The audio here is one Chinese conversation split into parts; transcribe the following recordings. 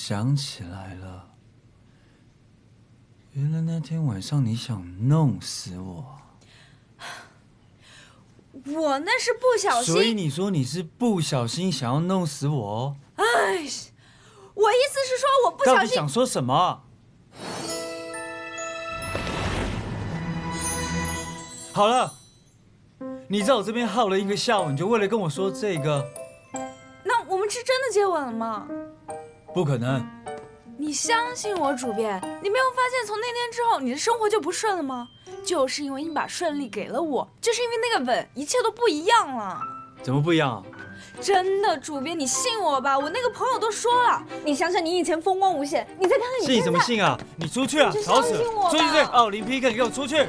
想起来了，原来那天晚上你想弄死我。我那是不小心。所以你说你是不小心想要弄死我？哎，我意思是说我不小心。到底想说什么？好了，你在我这边耗了1个下午，你就为了跟我说这个？那我们是真的接吻了吗？不可能。你相信我，主编，你没有发现从那天之后你的生活就不顺了吗？就是因为你把顺利给了我，就是因为那个吻，一切都不一样了。怎么不一样？真的，主编，你信我吧，我那个朋友都说了。你想想你以前风光无限，你再看看你现在。信什么信啊？你出去啊！吵死了！出去！奥林匹克，你给我出去！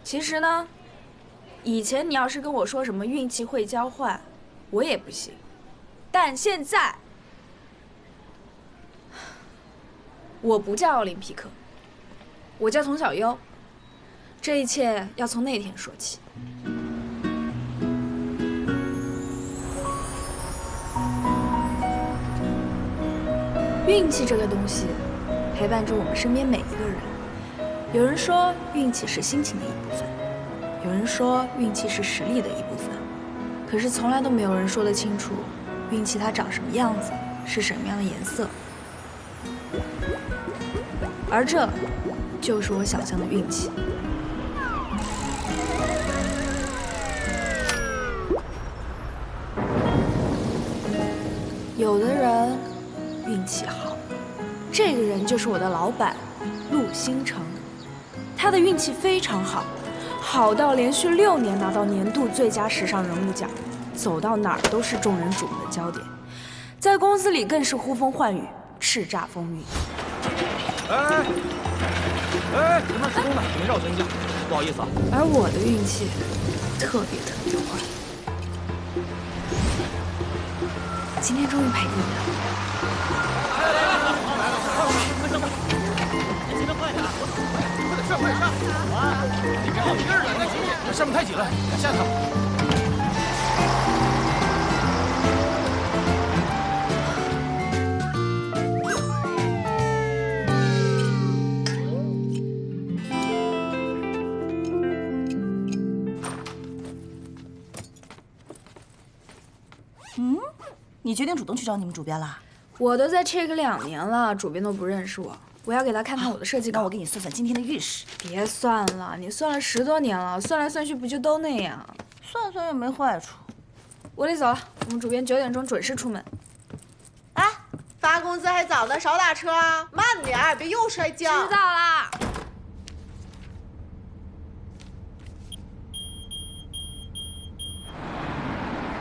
其实呢，以前你要是跟我说什么运气会交换，我也不信。但现在，我不叫奥林匹克，我叫佟小优。这一切要从那天说起。运气这个东西，陪伴着我们身边每一个人。有人说运气是心情的一部分，有人说运气是实力的一部分，可是从来都没有人说得清楚，运气它长什么样子，是什么样的颜色。而这，就是我想象的运气。有的人运气好，这个人就是我的老板陆星辰。他的运气非常好，好到连续6年拿到年度最佳时尚人物奖，走到哪儿都是众人瞩目的焦点，在公司里更是呼风唤雨，叱咤风云。哎，前面施工呢，你们绕行一下，不好意思啊。而我的运气特别坏，今天终于赔给你了。快上！你别耗劲儿了，上面太挤了，赶下头。你决定主动去找你们主编了？我都在 check 2年了，主编都不认识我。我要给他看看我的设计稿。那我给你算算今天的运势。别算了，你算了10多年了，算来算去不就都那样？算算也没坏处。我得走了，我们主编9点钟准时出门。哎，发工资还早呢，少打车啊，慢点，别又摔跤。知道啦。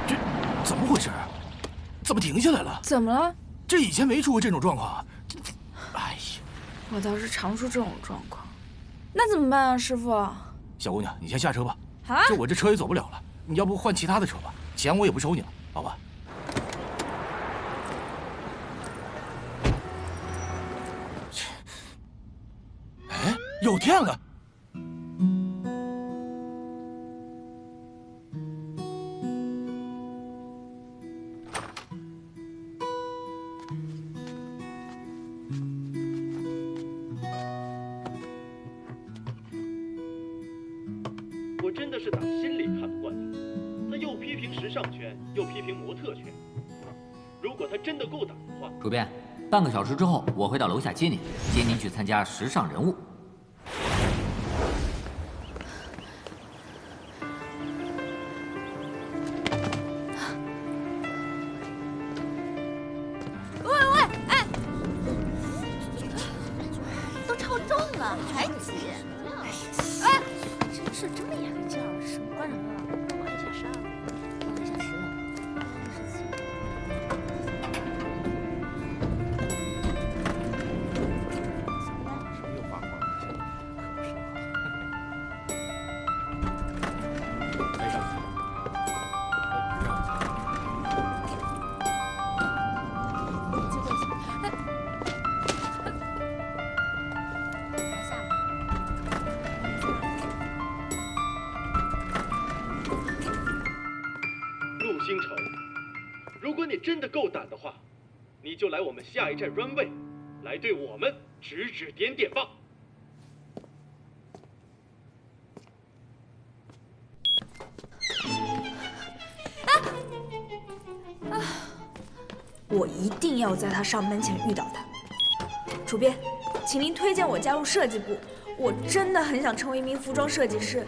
这怎么回事？怎么停下来了？怎么了？这以前没出过这种状况。哎呀，我倒是常出这种状况，那怎么办啊，师傅？小姑娘，你先下车吧。啊？我这车也走不了了，你要不换其他的车吧？钱我也不收你了，好吧？哎，有电了！我真的是打心里看不惯他，他又批评时尚圈，又批评模特圈。如果他真的够胆的话，主编，半个小时之后我会到楼下接您，接您去参加时尚人物。都超重了还挤。哎，真是这么眼力劲儿，什么关什么了？关一下10了，关一下10了。真的够胆的话，你就来我们下一站 runway， 来对我们指指点点吧。我一定要在他上班前遇到他。主编，请您推荐我加入设计部，我真的很想成为一名服装设计师。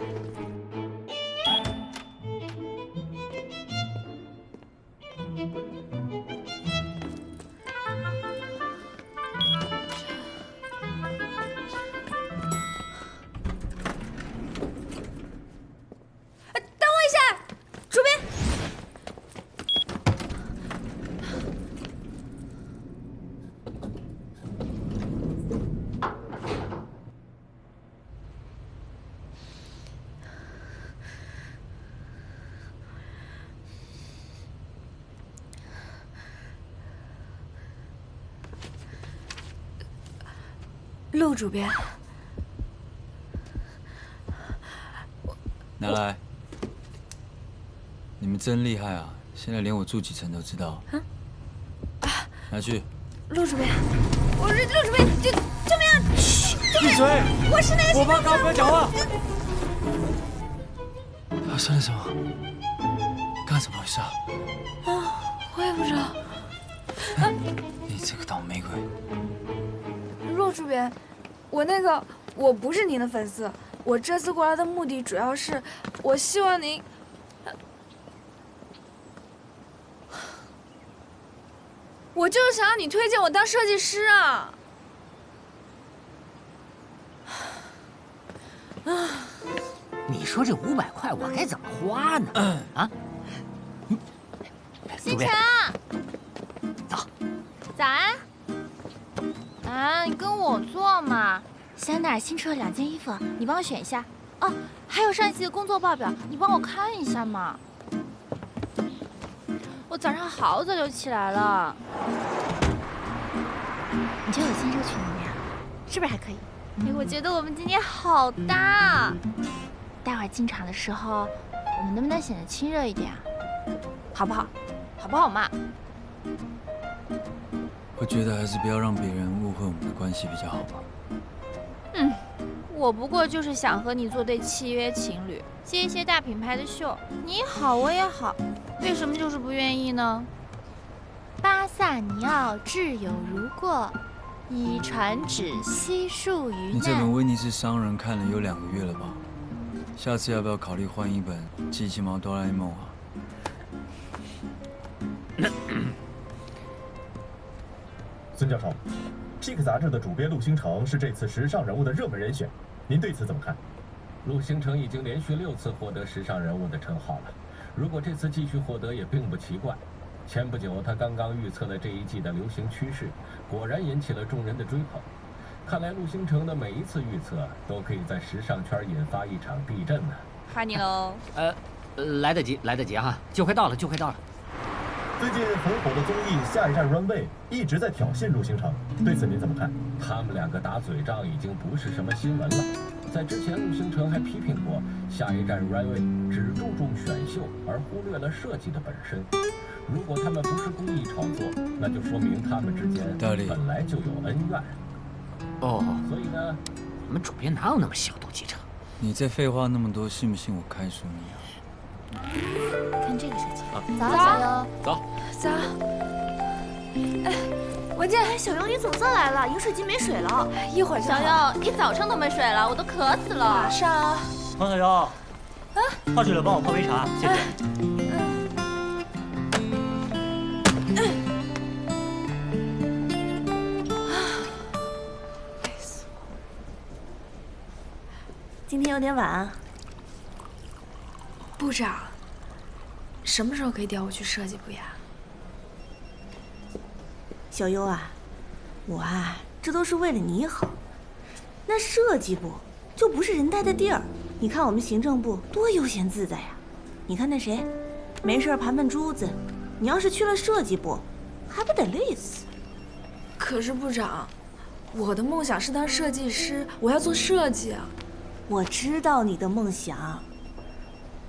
等我一下，主编。陆主编，拿来。你们真厉害啊！现在连我住几层都知道。拿去。陆主编，我是陆主编，救命啊！闭嘴！我是那个。我报告，不要讲话。发生了什么？干什么回事啊？我也不知道。你这个倒霉鬼！陆主编，我不是您的粉丝，我这次过来的目的主要是，我希望您，我就是想让你推荐我当设计师啊！你说这500块我该怎么花呢？啊？星辰，走。早安。啊，你跟我坐嘛。香奈儿新出了2件衣服，你帮我选一下。哦，还有上一期的工作报表，你帮我看一下嘛。我早上好早就起来了。你觉得我今天这个裙子怎么样？是不是还可以？哎，我觉得我们今天好搭。待会儿进场的时候，我们能不能显得亲热一点啊？好不好？好不好嘛？我觉得还是不要让别人误会我们的关系比较好吧。我不过就是想和你做对契约情侣，接一些大品牌的秀，你好我也好，为什么就是不愿意呢？巴萨尼奥挚友如过，以传旨悉数于你这本难。威尼斯商人看了有2个月了吧？下次要不要考虑换一本《机器猫哆啦 A 梦》啊？孙教授，Peak 杂志的主编陆星城是这次时尚人物的热门人选，您对此怎么看？陆星城已经连续6次获得时尚人物的称号了，如果这次继续获得也并不奇怪。前不久他刚刚预测了这一季的流行趋势，果然引起了众人的追捧。看来陆星城的每一次预测都可以在时尚圈引发一场地震呢。哈你喽。来得及哈，就快到了。最近很火的综艺《下一站 Runway》一直在挑衅陆星城，对此您怎么看？他们2个打嘴仗已经不是什么新闻了。在之前，陆星城还批评过下一站 Runway 只注重选秀而忽略了设计的本身。如果他们不是故意炒作，那就说明他们之间本来就有恩怨。哦，所以呢，我们主编哪有那么小肚鸡肠？你再废话那么多，信不信我开除你啊？看这个设计。早，小优。走。哎，文健，小优，你总算来了，饮水机没水了。一会儿就好。小优，一早上都没水了，我都渴死了。马上啊。黄小优，泡水了，帮我泡杯茶，谢谢。今天有点晚啊。部长，什么时候可以调我去设计部呀？小优啊，我这都是为了你好。那设计部就不是人待的地儿。你看我们行政部多悠闲自在呀。你看那谁，没事盘珠子，你要是去了设计部，还不得累死？可是部长，我的梦想是当设计师，我要做设计啊。我知道你的梦想，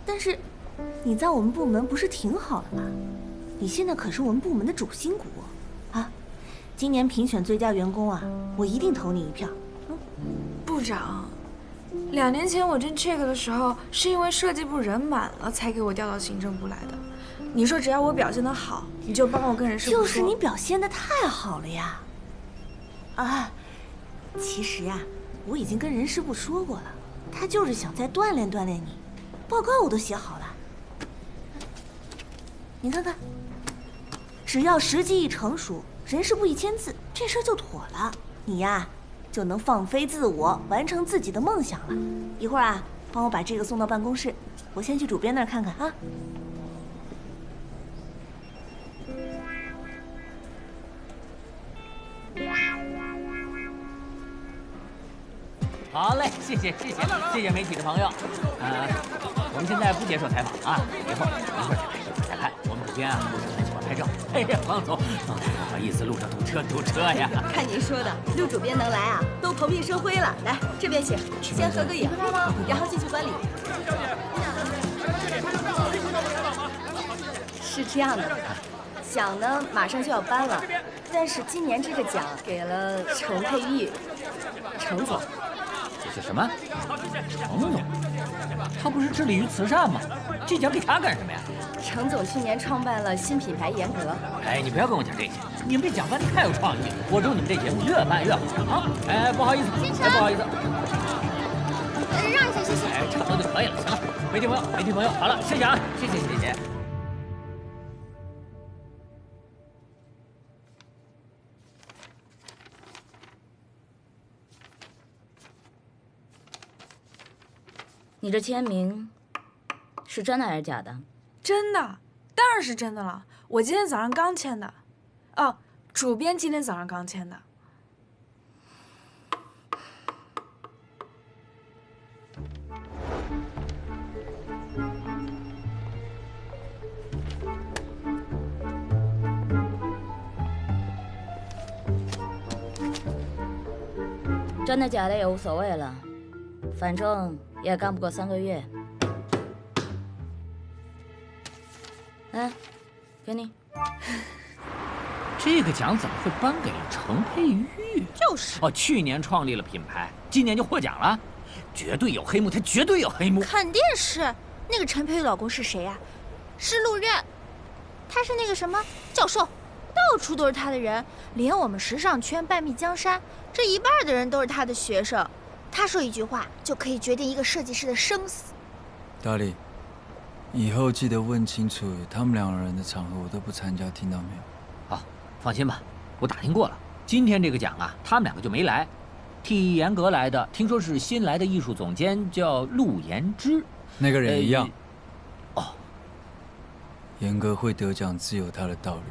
但是你在我们部门不是挺好的吗？你现在可是我们部门的主心骨啊！今年评选最佳员工啊，我一定投你一票。部长，2年前我进 Check 的时候，是因为设计部人满了才给我调到行政部来的。你说只要我表现得好，你就帮我跟人事部说。就是你表现得太好了呀！啊，其实呀，我已经跟人事部说过了，他就是想再锻炼锻炼你。报告我都写好了，你看看，只要时机一成熟，人事部一签字，这事儿就妥了。你呀，就能放飞自我，完成自己的梦想了。一会儿啊，帮我把这个送到办公室，我先去主编那儿看看啊。好嘞，谢谢媒体的朋友。我们现在不接受采访啊，一会儿再来。我们主编啊，很喜欢拍照。哎呀，王总，不好意思，路上堵车呀。看您说的，陆主编能来啊，都蓬荜生辉了。来，这边请，先合个影，然后进去观礼。是这样的，奖呢马上就要颁了，但是今年这个奖给了程佩玉，程总。这是什么？程总，他不是致力于慈善吗？这奖给他干什么呀？程总去年创办了新品牌严格。哎，你不要跟我讲这些，你们这奖办得太有创意了。我祝你们这节目越办越好啊！哎，不好意思，不好意思，让一下，谢谢。哎，差不多就可以了。行了，媒体朋友，好了，谢谢啊，谢谢。你这签名是真的还是假的？真的，当然是真的了。我今天早上刚签的。哦，主编今天早上刚签的。真的假的也无所谓了，反正也干不过3个月。来，给你。这个奖怎么会颁给了程佩玉？就是哦，去年创立了品牌，今年就获奖了，绝对有黑幕，他绝对有黑幕。肯定是。那个陈佩玉老公是谁呀？是陆任，他是那个什么教授，到处都是他的人，连我们时尚圈半壁江山，这一半的人都是他的学生。他说一句话就可以决定一个设计师的生死。大力，以后记得问清楚，他们2人的场合我都不参加，听到没有？好，放心吧，我打听过了，今天这个奖啊，他们2个就没来，替严格来的，听说是新来的艺术总监，叫陆延之。那个人一样。哦，严格会得奖自有他的道理。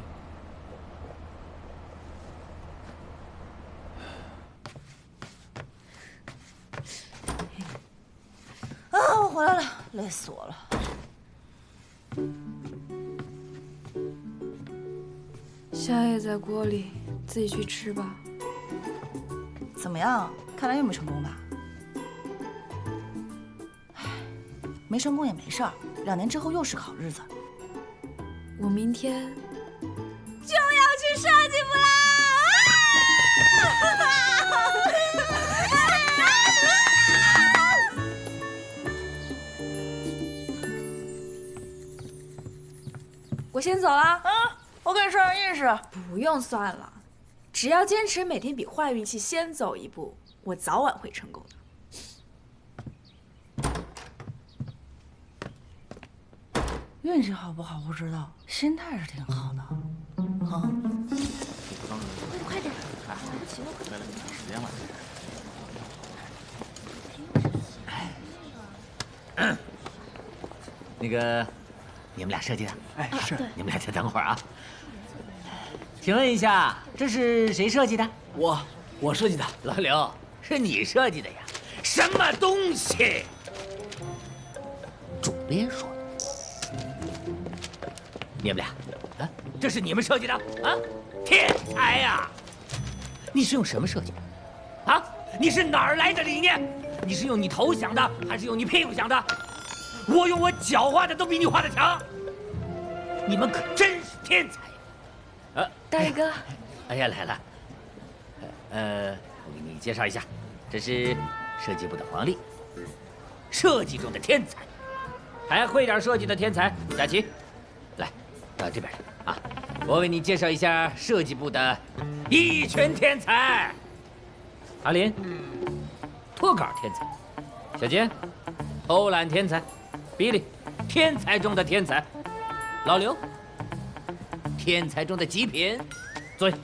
啊，我回来了，累死我了。宵夜在锅里，自己去吃吧。怎么样？看来又没成功吧？唉，没成功也没事儿，2年之后又是个好日子。我明天就要去设计部啦！我先走了啊！我给你算上意识。不用算了，只要坚持每天比坏运气先走一步，我早晚会成功的。运气好不好不知道，心态是挺好的。快点！来不及了，为了你赶时间了。那个，你们俩设计的？哎，是。你们俩再等会儿啊。请问一下，这是谁设计的？我设计的。老刘，是你设计的呀？什么东西？主编说的。你们俩，啊，这是你们设计的啊？天才呀！你是用什么设计的？啊？你是哪儿来的理念？你是用你头想的，还是用你屁股想的？我用我脚画的都比你画的强。你们可真是天才。大力哥，哎呀，来了。我给你介绍一下，这是设计部的黄丽，设计中的天才，还会点设计的天才佳琪，来到这边啊，我为你介绍一下设计部的一拳天才，阿林，脱稿天才，小坚，偷懒天才，比利，天才中的天才，老刘，天才中的极品，坐下。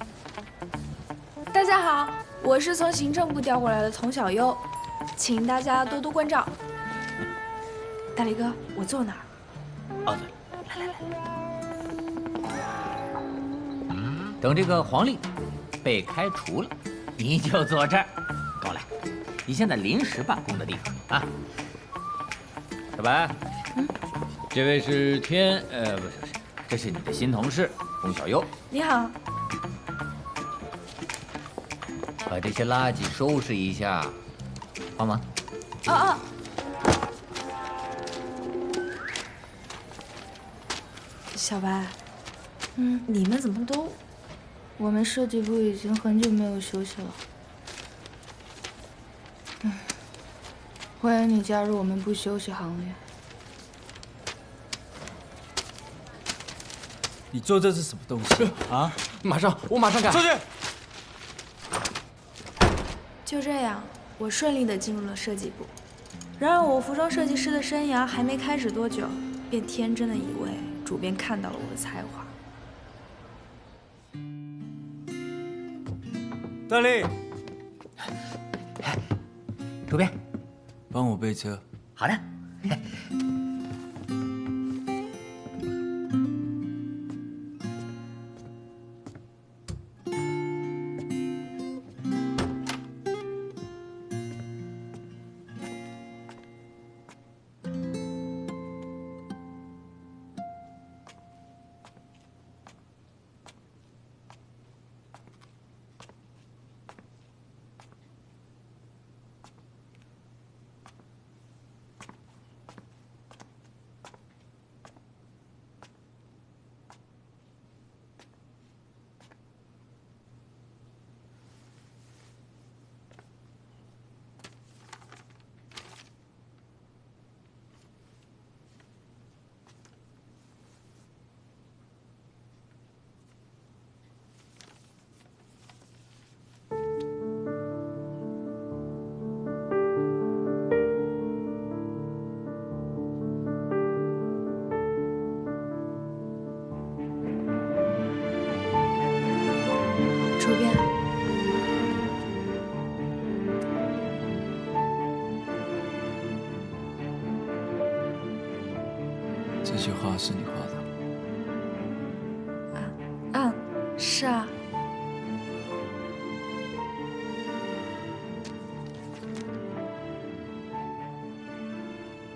大家好，我是从行政部调过来的童小优，请大家多多关照。大力哥，我坐哪儿？哦，对，来，等这个黄历被开除了，你就坐这儿。跟我来，你现在临时办公的地方啊。小白，这位是不是，这是你的新同事龚小优。你好。把这些垃圾收拾一下，帮忙。哦。小白，你们怎么都……我们设计部已经很久没有休息了。欢迎你加入我们不休息行列。你做这是什么东西啊？我马上改。出去。就这样，我顺利地进入了设计部。然而，我服装设计师的生涯还没开始多久，便天真的以为主编看到了我的才华。大力，主编，帮我备车。好的。主编，这些画是你画的？是啊。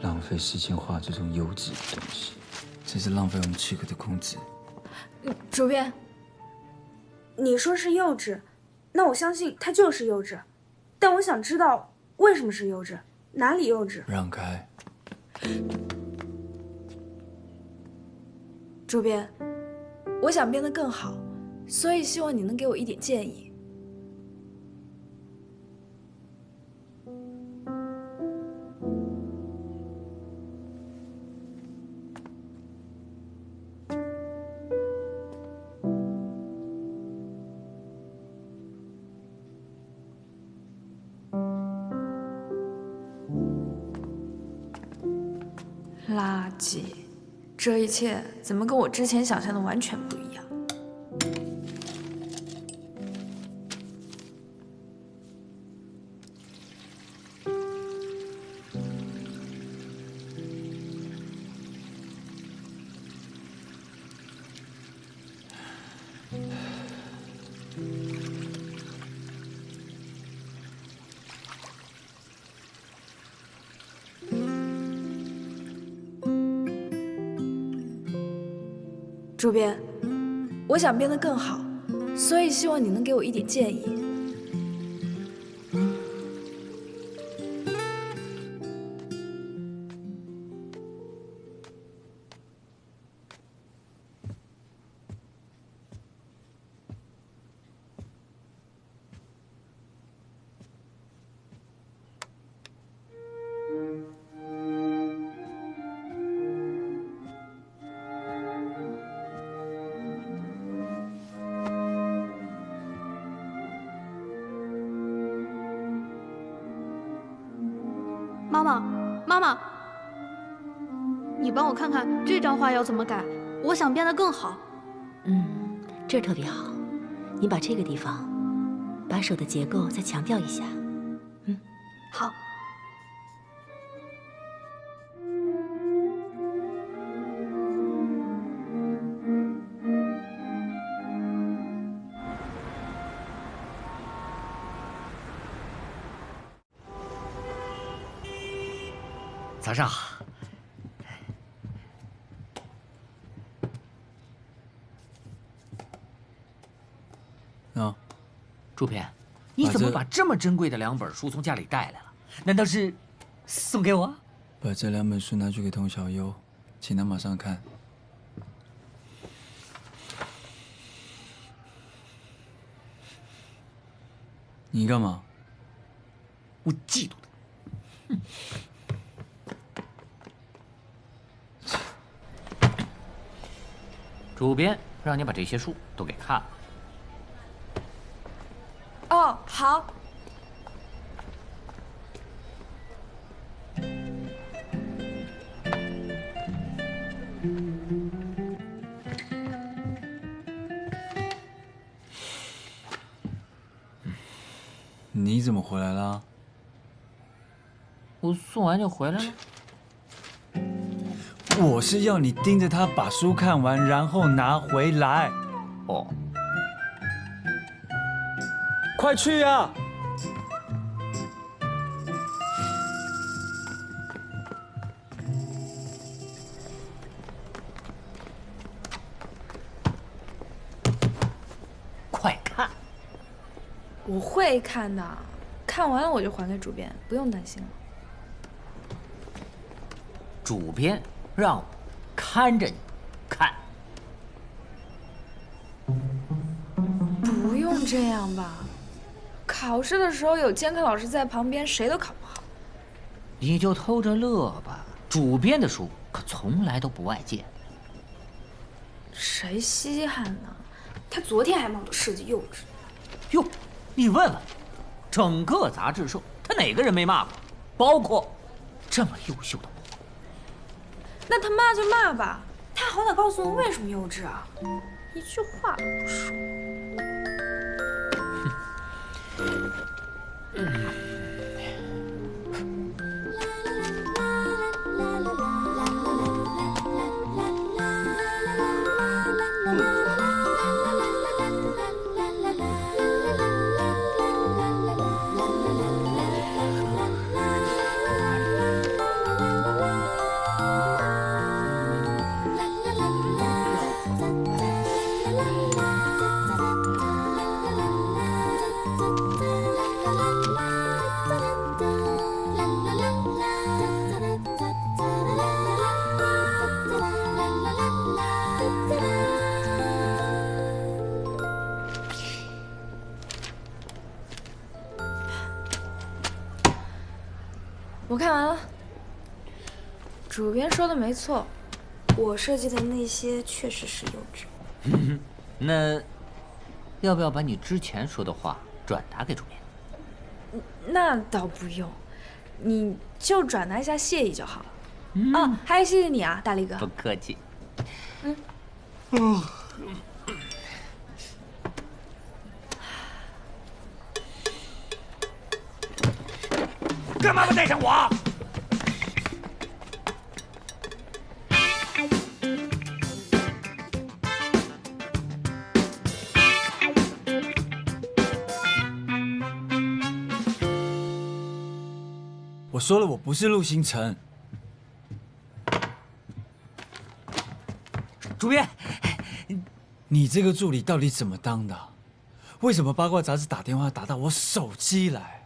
浪费时间画这种优质的东西，这是浪费我们7个的工资。主编，你说是幼稚，那我相信它就是幼稚，但我想知道为什么是幼稚，哪里幼稚？让开。主编，我想变得更好，所以希望你能给我一点建议。垃圾，这一切怎么跟我之前想象的完全不一样？主编，我想变得更好，所以希望你能给我一点建议。妈妈，妈妈，你帮我看看这张画要怎么改，我想变得更好。这儿特别好，你把这个地方，把手的结构再强调一下。好。早上好。啊，主编，你怎么把这么珍贵的2本书从家里带来了？难道是送给我？把这2本书拿去给童小优，请他马上看。你干嘛？我嫉妒他。主编让你把这些书都给看了。哦，好。你怎么回来了？我送完就回来了。我是要你盯着他把书看完，然后拿回来。哦，快去呀！快看！我会看的，看完了我就还给主编，不用担心了。主编让我看着你看。不用这样吧，考试的时候有监考老师在旁边，谁都考不好。你就偷着乐吧，主编的书可从来都不外借。谁稀罕呢？他昨天还骂我设计幼稚。哟，你问问，整个杂志社他哪个人没骂过？包括这么优秀的我。那他骂就骂吧，他好歹告诉我为什么幼稚啊，一句话都不说。我看完了，主编说的没错，我设计的那些确实是幼稚。那要不要把你之前说的话转达给主编？那倒不用，你就转达一下谢意就好了。啊，还谢谢你啊，大力哥。不客气。干嘛不带上我？我说了，我不是陆星辰。主编，你这个助理到底怎么当的？为什么八卦杂志打电话打到我手机来？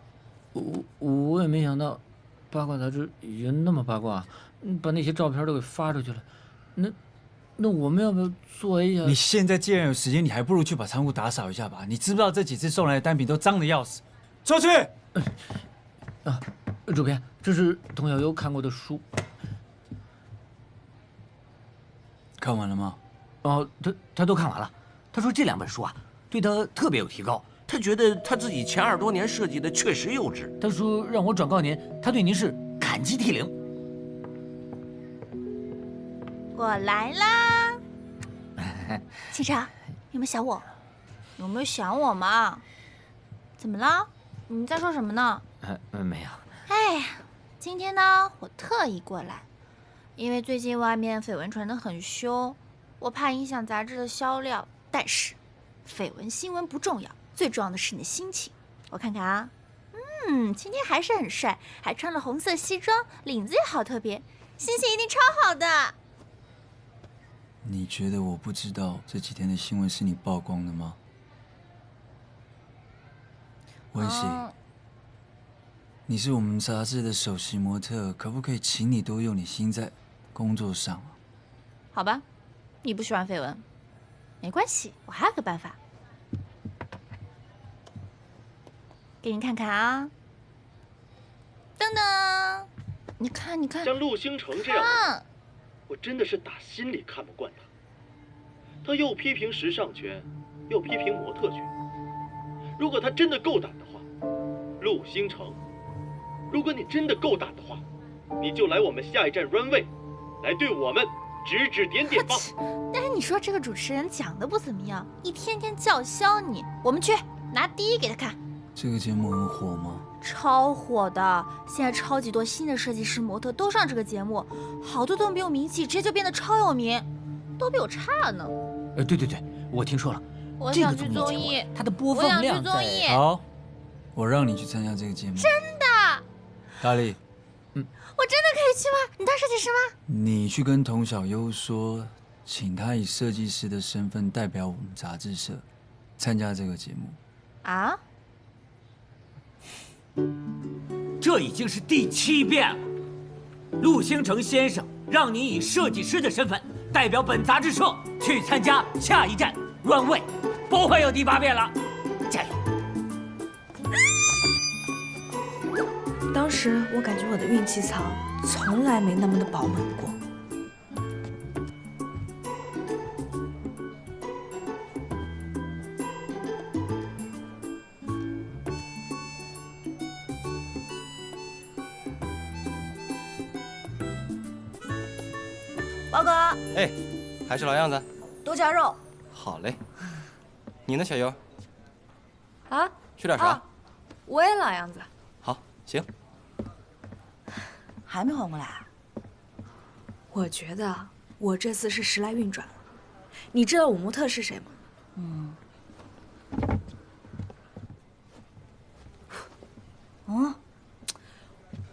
我也没想到，八卦杂志也那么八卦，把那些照片都给发出去了。那我们要不要做一下？你现在既然有时间，你还不如去把仓库打扫一下吧。你知不知道这几次送来的单品都脏得要死？出去！主编，这是童小优看过的书。看完了吗？哦，他都看完了。他说这2本书啊，对他特别有提高。他觉得他自己前20多年设计的确实幼稚。他说让我转告您，他对您是感感激涕零。我来啦！清晨，有没有想我？有没有想我嘛？怎么了？你们在说什么呢？没有。哎呀，今天呢，我特意过来，因为最近外面绯闻传得很凶，我怕影响杂志的销量。但是，绯闻新闻不重要，最重要的是你的心情。我看看啊，今天还是很帅，还穿了红色西装，领子也好特别，心情一定超好的。你觉得我不知道这几天的新闻是你曝光的吗？温熙，你是我们杂志的首席模特，可不可以请你多用点心在工作上啊？好吧，你不喜欢绯闻，没关系，我还有个办法，给你看看啊。噔噔，你看，你看，像陆星辰这样的人，我真的是打心里看不惯他。他又批评时尚圈，又批评模特圈。如果他真的够胆的话，陆星辰，如果你真的够胆的话，你就来我们下一站 runway， 来对我们指指点点吧。但是你说这个主持人讲的不怎么样，一天天叫嚣你，我们去拿第一给他看。这个节目很火吗？超火的，现在超级多新的设计师模特都上这个节目，好多都没有名气，直接就变得超有名，都比我差呢。对，我听说了，我想去综艺，它的播放量在。好，我让你去参加这个节目。真的？大力，我真的可以去吗？你当设计师吗？你去跟童小优说，请他以设计师的身份代表我们杂志社参加这个节目。啊？这已经是第7遍了。陆星辰先生让你以设计师的身份代表本杂志社去参加下一站 runway， 不会有第8遍了，加油！当时我感觉我的运气槽从来没那么的饱满过。包哥，哎，还是老样子，多加肉。好嘞。你呢，小优？啊？吃点啥？我也老样子。好，行。还没缓过来？我觉得我这次是时来运转了。你知道我模特是谁吗？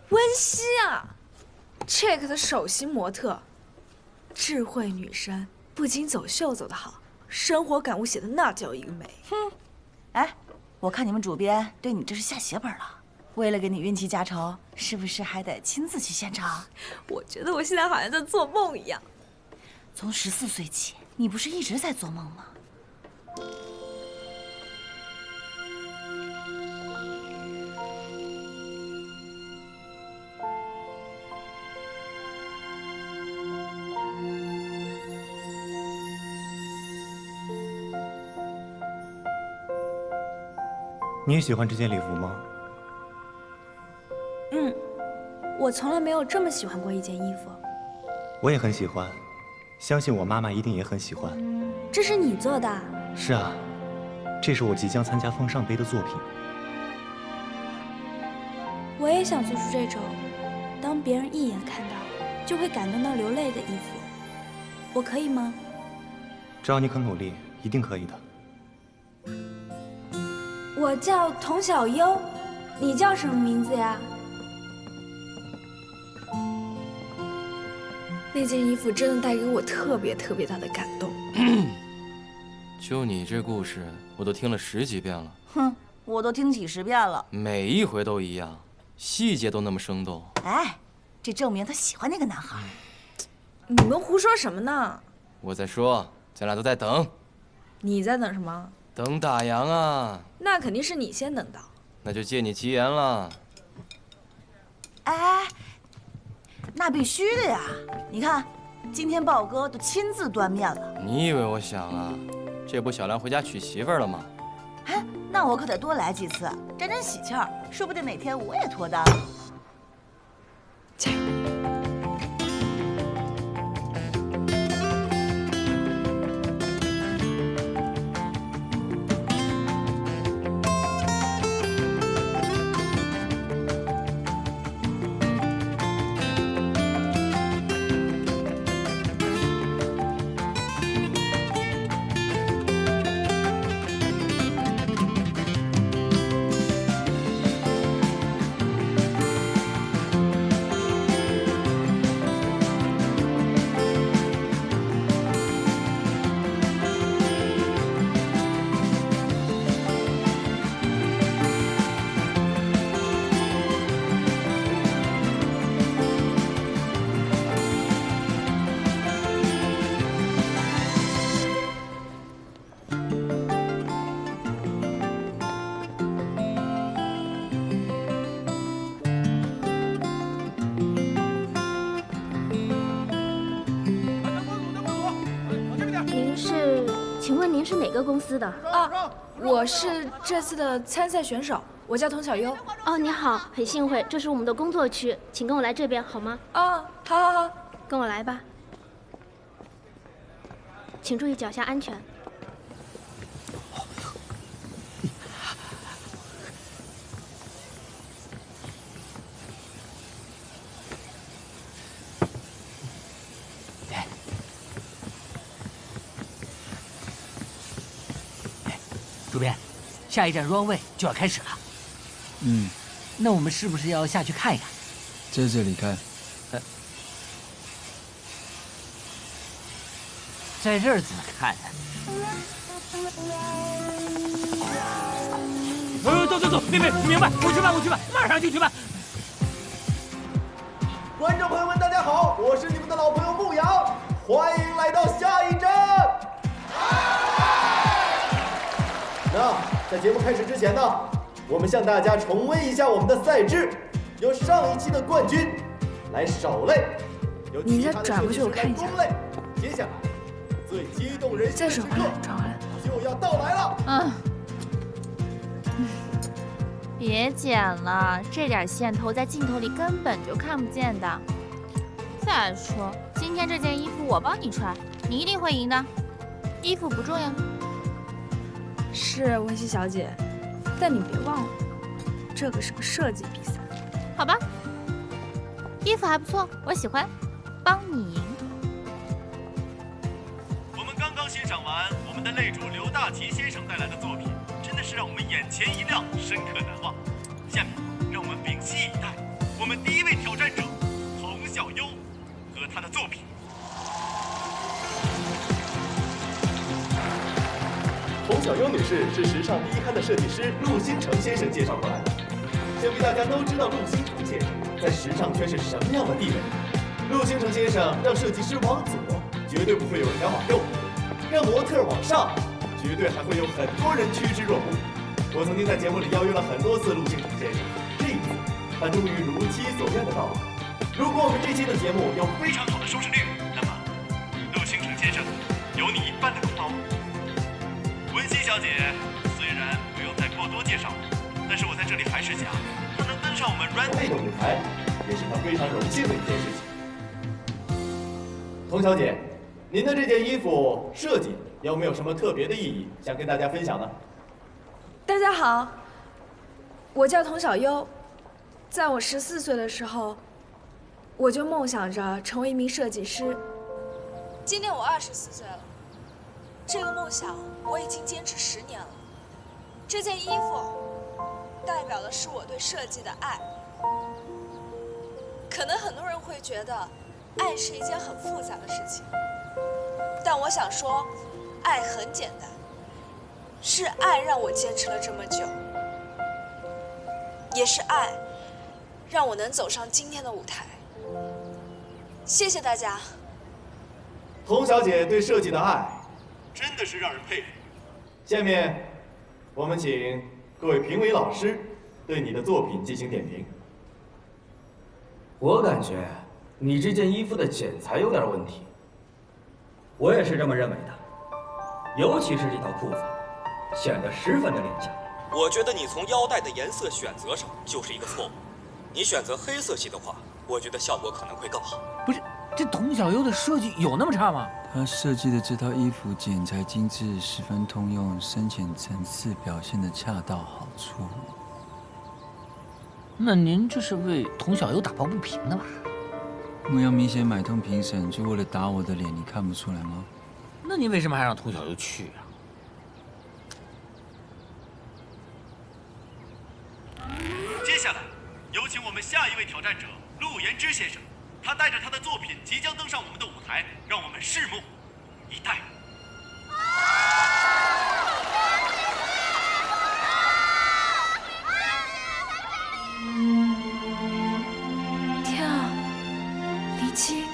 温熙啊 ，Chick 的首席模特，智慧女生，不仅走秀走得好，生活感悟写的那叫一个美。哎，我看你们主编对你这是下血本了。为了给你运气加成，是不是还得亲自去现场？我觉得我现在好像在做梦一样。从14岁起，你不是一直在做梦吗？你也喜欢这件礼服吗？我从来没有这么喜欢过一件衣服。我也很喜欢，相信我妈妈一定也很喜欢。这是你做的？是啊，这是我即将参加风尚杯的作品。我也想做出这种，当别人一眼看到就会感动到流泪的衣服。我可以吗？只要你肯努力，一定可以的。我叫童小优，你叫什么名字呀？那件衣服真的带给我特别特别大的感动。就你这故事，我都听了10几遍了。哼，我都听几10遍了，每一回都一样，细节都那么生动。哎，这证明他喜欢那个男孩。你们胡说什么呢？我在说，咱俩都在等。你在等什么？等打烊啊。那肯定是你先等到。那就借你吉言了。哎，那必须的呀！你看，今天豹哥都亲自端面了。你以为我想啊？这不小亮回家娶媳妇了吗？哎，那我可得多来几次，沾沾喜气儿，说不定哪天我也脱单了。您是哪个公司的？啊，我是这次的参赛选手，我叫童小优。哦，你好，很幸会，这是我们的工作区，请跟我来这边好吗？啊，好，跟我来吧。请注意脚下安全。主编，下一站 runway 就要开始了。那我们是不是要下去看一看？在这里看。在这儿怎么看呢？走，明白，我去办，马上就去办。观众朋友们，大家好，我是你们的老朋友牧羊，欢迎来到下一站。那在节目开始之前呢，我们向大家重温一下我们的赛制，由上一期的冠军来首类，由其他的设计师来攻类。接下来，最激动人心的时刻就要到来了。别剪了，这点线头在镜头里根本就看不见的。再说，今天这件衣服我帮你穿，你一定会赢的。衣服不重要。是温熙小姐，但你别忘了，这可是个设计比赛。好吧，衣服还不错，我喜欢，帮你赢。我们刚刚欣赏完我们的擂主刘大奇先生带来的作品，真的是让我们眼前一亮，深刻难忘。下面，让我们屏息以待，我们第一位挑战者童小优和他的作品。童小优女士是时尚第一刊的设计师陆星成先生介绍过来的。想必大家都知道陆星成先生在时尚圈是什么样的地位。陆星成先生让设计师往左，绝对不会有人敢往右；让模特往上，绝对还会有很多人趋之若鹜。我曾经在节目里邀约了很多次陆星成先生，这一次他终于如期所愿的到来。如果我们这期的节目有非常好的收视率，那么陆星成先生有你一半的功劳。文熙小姐虽然不用再过多介绍，但是我在这里还是想，她能登上我们 runway 的舞台，也是她非常荣幸的一件事情。童小姐，您的这件衣服设计有没有什么特别的意义想跟大家分享呢？大家好，我叫童小优，在我14岁的时候，我就梦想着成为一名设计师。今年我24岁了，这个梦想我已经坚持10年了。这件衣服代表的是我对设计的爱。可能很多人会觉得，爱是一件很复杂的事情，但我想说，爱很简单。是爱让我坚持了这么久，也是爱让我能走上今天的舞台。谢谢大家。童小姐对设计的爱，真的是让人佩服。下面，我们请各位评委老师对你的作品进行点评。我感觉你这件衣服的剪裁有点问题。我也是这么认为的，尤其是这条裤子。显得十分的廉价。我觉得你从腰带的颜色选择上就是一个错误。你选择黑色系的话，我觉得效果可能会更好。不是，这童小优的设计有那么差吗？他设计的这套衣服剪裁精致，十分通用，深浅层次表现得恰到好处。那您这是为童小优打抱不平的吧？牧羊明显买通评审，就为了打我的脸，你看不出来吗？那你为什么还让童小优去啊？接下来，有请我们下一位挑战者陆延之先生，他带着他的作品即将登上我们的舞台，让我们拭目以待。天啊，李七！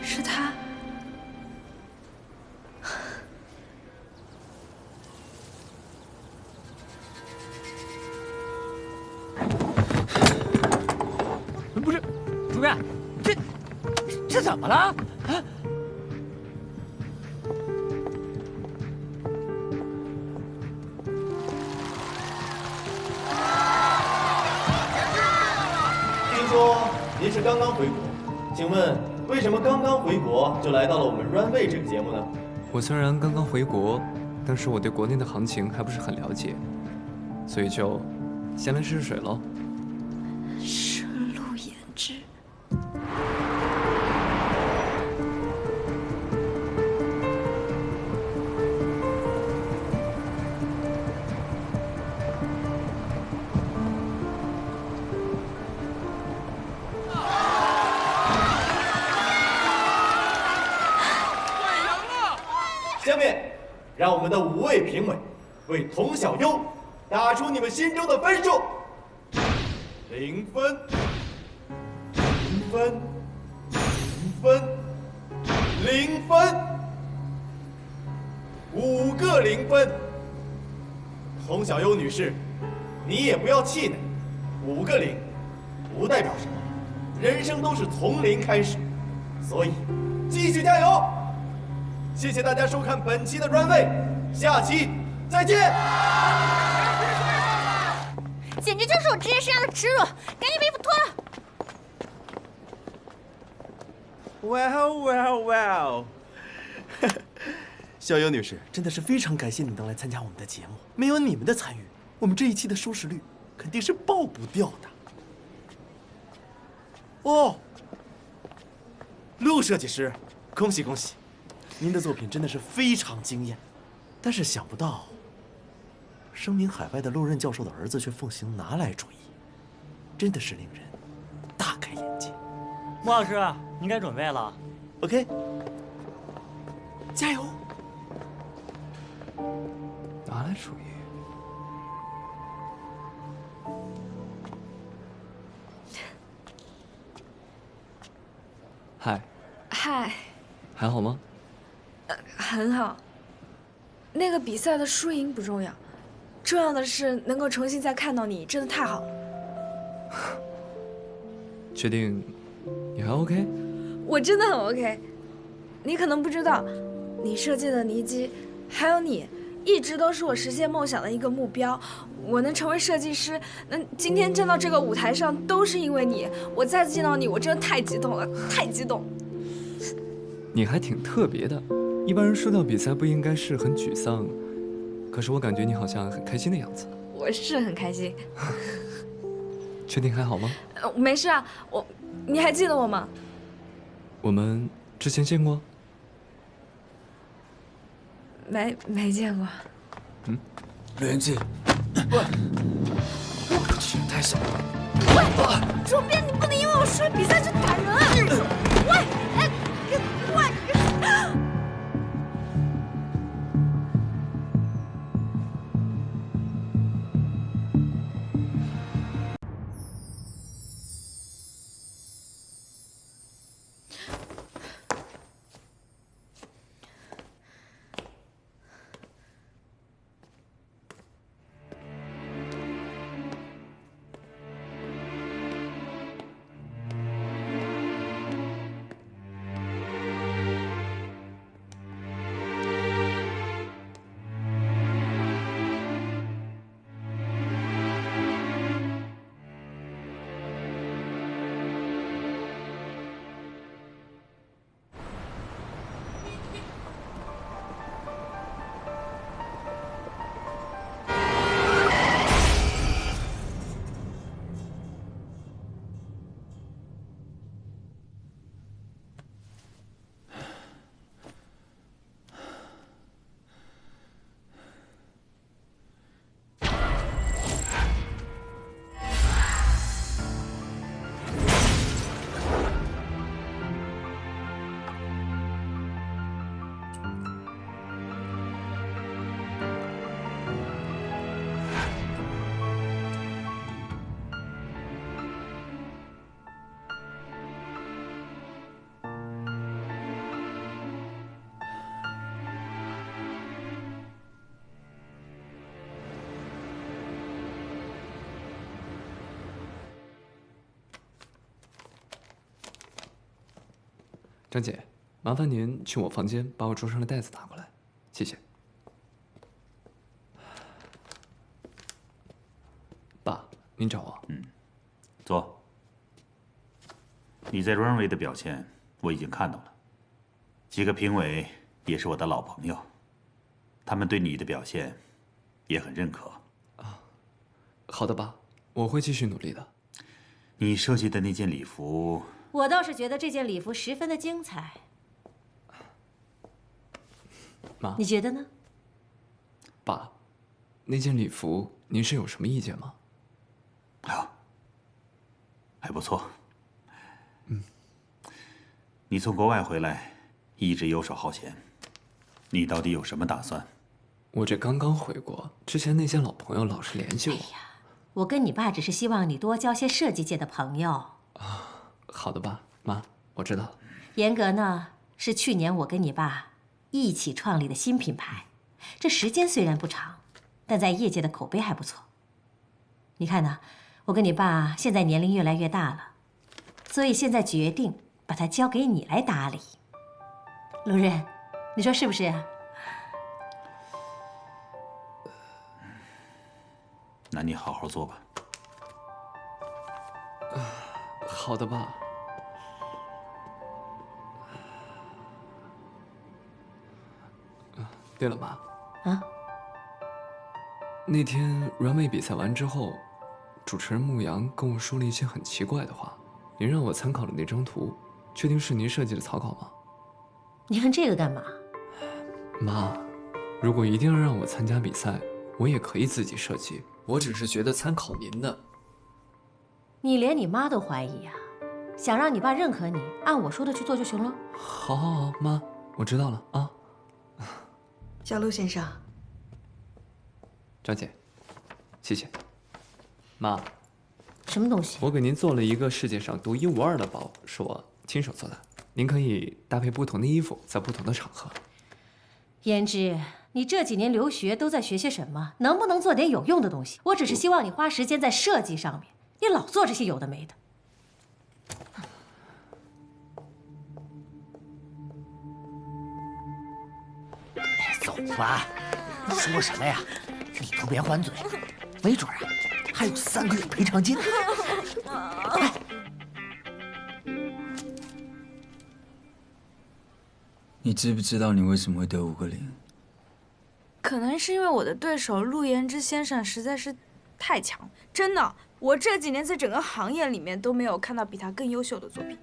是他。怎么了？听说您是刚刚回国，请问为什么刚刚回国就来到了我们 Runway 这个节目呢？我虽然刚刚回国，但是我对国内的行情还不是很了解，所以就先来试试水喽。深入眼之。下面，让我们的5位评委为童小优打出你们心中的分数。0分，0分，0分，0分，5个0分。童小优女士，你也不要气馁，5个0不代表什么，人生都是从零开始，所以继续加油。谢谢大家收看本期的 Runway， 下期再见。简直就是我职业生涯的耻辱！赶紧把衣服脱了。Well， 小优女士，真的是非常感谢你能来参加我们的节目，没有你们的参与，我们这一期的收视率肯定是爆不掉的。哦，陆设计师，恭喜恭喜！您的作品真的是非常惊艳，但是想不到，声名海外的陆任教授的儿子却奉行拿来主义，真的是令人大开眼界。穆老师，你该准备了。OK， 加油！拿来主义。嗨。嗨。还好吗？很好。那个比赛的输赢不重要，重要的是能够重新再看到你，真的太好了。确定你还 OK？ 我真的很 OK。你可能不知道，你设计的泥机，还有你，一直都是我实现梦想的一个目标。我能成为设计师，今天站到这个舞台上，都是因为你。我再次见到你，我真的太激动了，太激动。你还挺特别的，一般人输掉比赛不应该是很沮丧，可是我感觉你好像很开心的样子。我是很开心。确定还好吗？没事啊，你还记得我吗？我们之前见过？没见过。嗯，陆元气，我去，太小了。喂，主编，你不能因为我输比赛就打人啊！喂，哎。张姐，麻烦您去我房间把我桌上的袋子拿过来，谢谢。爸，您找我。坐。你在 Runway 的表现我已经看到了，几个评委也是我的老朋友，他们对你的表现也很认可。好的，爸，我会继续努力的。你设计的那件礼服，我倒是觉得这件礼服十分的精彩。妈，你觉得呢？爸，那件礼服您是有什么意见吗？还不错。你从国外回来，一直游手好闲，你到底有什么打算？我这刚刚回国，之前那些老朋友老是联系我。我跟你爸只是希望你多交些设计界的朋友。好的，爸妈，我知道了。严格呢，是去年我跟你爸一起创立的新品牌，这时间虽然不长，但在业界的口碑还不错。你看呢，我跟你爸现在年龄越来越大了，所以现在决定把它交给你来打理。陆任，你说是不是啊？那你好好做吧。好的，爸。对了，妈。那天 Runway 比赛完之后，主持人牧羊跟我说了一些很奇怪的话。您让我参考了那张图，确定是您设计的草稿吗？你问这个干嘛？妈，如果一定要让我参加比赛，我也可以自己设计。我只是觉得参考您的。你连你妈都怀疑啊？想让你爸认可你，按我说的去做就行了。好，好，好，妈，我知道了啊。小陆先生，张姐，谢谢。妈，什么东西？我给您做了一个世界上独一无二的包，是我亲手做的。您可以搭配不同的衣服，在不同的场合。胭脂，你这几年留学都在学些什么？能不能做点有用的东西？我只是希望你花时间在设计上面，你老做这些有的没的。走吧，你说什么呀？你都别还嘴，没准啊，还有3个月赔偿金。你知不知道你为什么会得5个0？可能是因为我的对手陆延之先生实在是太强，真的，我这几年在整个行业里面都没有看到比他更优秀的作品。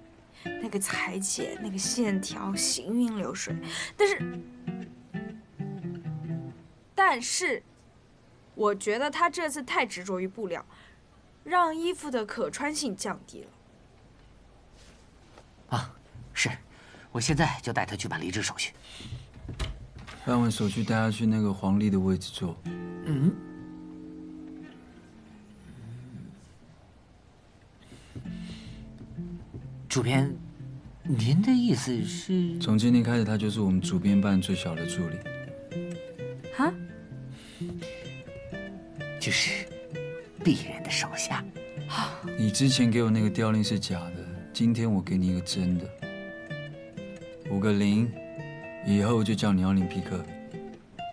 那个裁剪，那个线条，行云流水。但是，我觉得他这次太执着于布料，让衣服的可穿性降低了。啊，是，我现在就带他去办离职手续。办完手续带他去那个黄历的位置坐。主编，您的意思是？从今天开始，他就是我们主编办最小的助理。啊？就是鄙人的手下。你之前给我那个调令是假的，今天我给你一个真的。5个0，以后就叫你奥林匹克。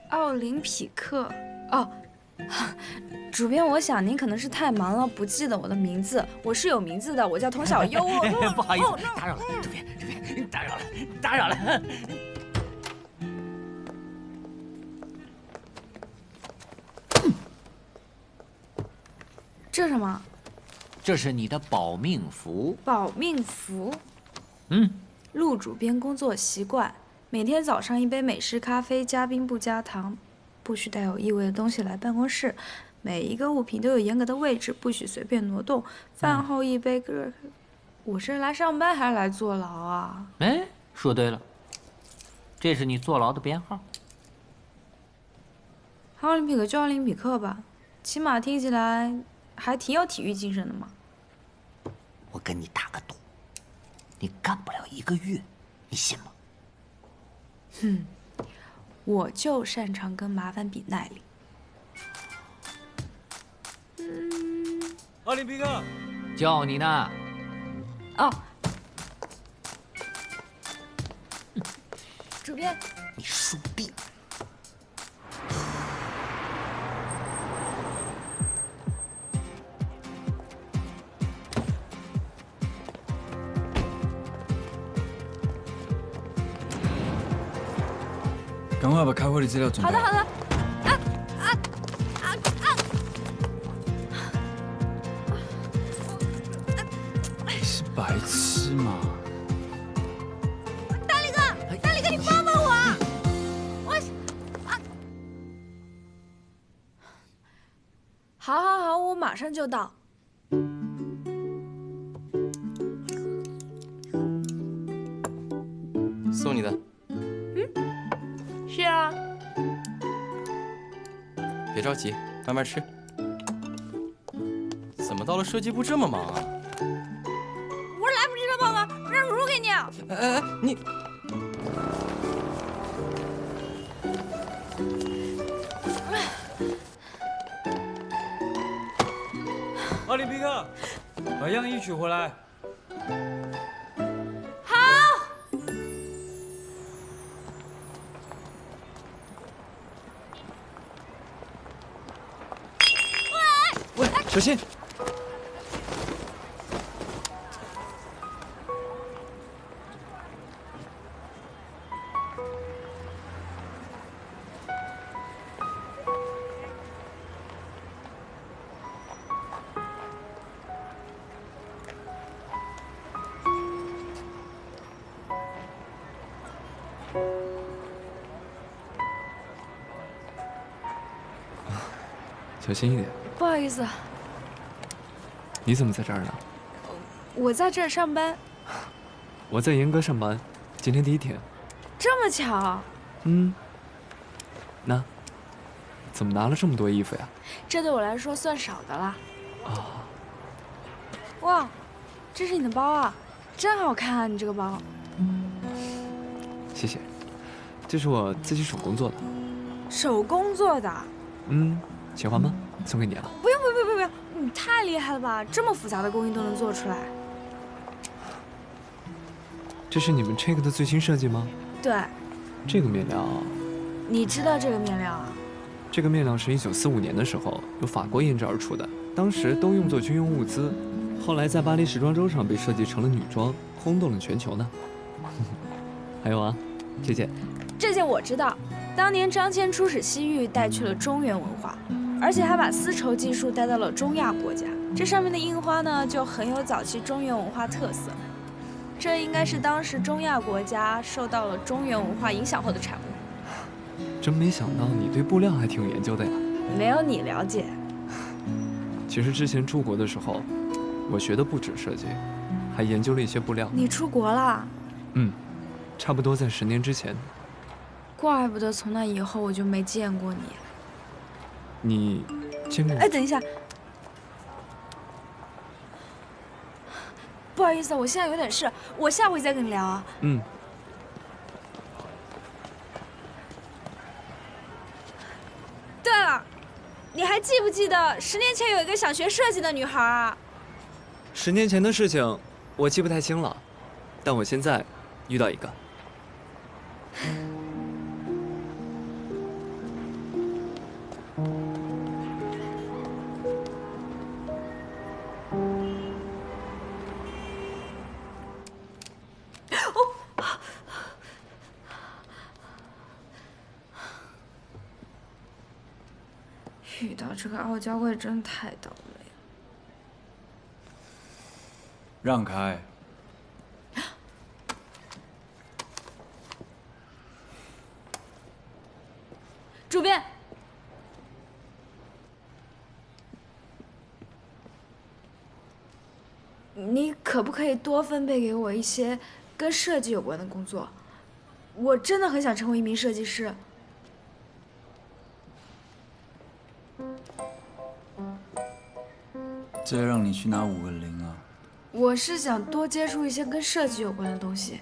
奥林匹克？哦，主编，我想您可能是太忙了，不记得我的名字。我是有名字的，我叫童小优。不好意思，打扰了，主编，打扰了。这是什么？这是你的保命符。保命符。陆主编工作习惯：每天早上1杯美式咖啡，加冰不加糖，不许带有异味的东西来办公室。每一个物品都有严格的位置，不许随便挪动。饭后1杯热。我是来上班还是来坐牢啊？哎，说对了，这是你坐牢的编号。奥林匹克就奥林匹克吧，起码听起来还挺有体育精神的嘛。我跟你打个赌，你干不了1个月，你信吗？我就擅长跟麻烦比耐力。奥林匹克，叫你呢。哦，编，你树逼！赶快把开会的资料准备好。好的，好的。你是白痴吗？大力哥，大力哥，你帮帮我！好，我马上就到。送你的。是啊。别着急，慢慢吃。怎么到了设计部这么忙啊？我来不及了，爸爸，让茹茹给你。哎，你。奥林匹克，把样衣取回来。好。喂，小心！小心一点。不好意思，你怎么在这儿呢？我在这儿上班。我在严格上班，今天第一天。这么巧？嗯。那，怎么拿了这么多衣服呀？这对我来说算少的啦。啊。哇，这是你的包啊，真好看啊！你这个包。谢谢，这是我自己手工做的。手工做的？嗯，喜欢吗？送给你了。不用，你太厉害了吧！这么复杂的工艺都能做出来。这是你们 Check 的最新设计吗？对。这个面料，你知道这个面料啊？这个面料是1945年的时候由法国研制而出的，当时都用作军用物资，后来在巴黎时装周上被设计成了女装，轰动了全球呢。还有啊，这件。这件我知道，当年张骞出使西域，带去了中原文化，而且还把丝绸技术带到了中亚国家。这上面的印花呢，就很有早期中原文化特色。这应该是当时中亚国家受到了中原文化影响后的产物。真没想到你对布料还挺有研究的呀。没有你了解。其实之前出国的时候，我学的不止设计，还研究了一些布料。你出国了？嗯，差不多在10年之前。怪不得从那以后我就没见过你。你见过我？哎，等一下，不好意思，我现在有点事，我下回再跟你聊啊。嗯。对了，你还记不记得10年前有一个想学设计的女孩啊？10年前的事情我记不太清了，但我现在遇到一个。遇到这个傲娇贵真太倒霉了。让开！主编，你可不可以多分配给我一些跟设计有关的工作？我真的很想成为一名设计师。这让你去拿5个0啊！我是想多接触一些跟设计有关的东西，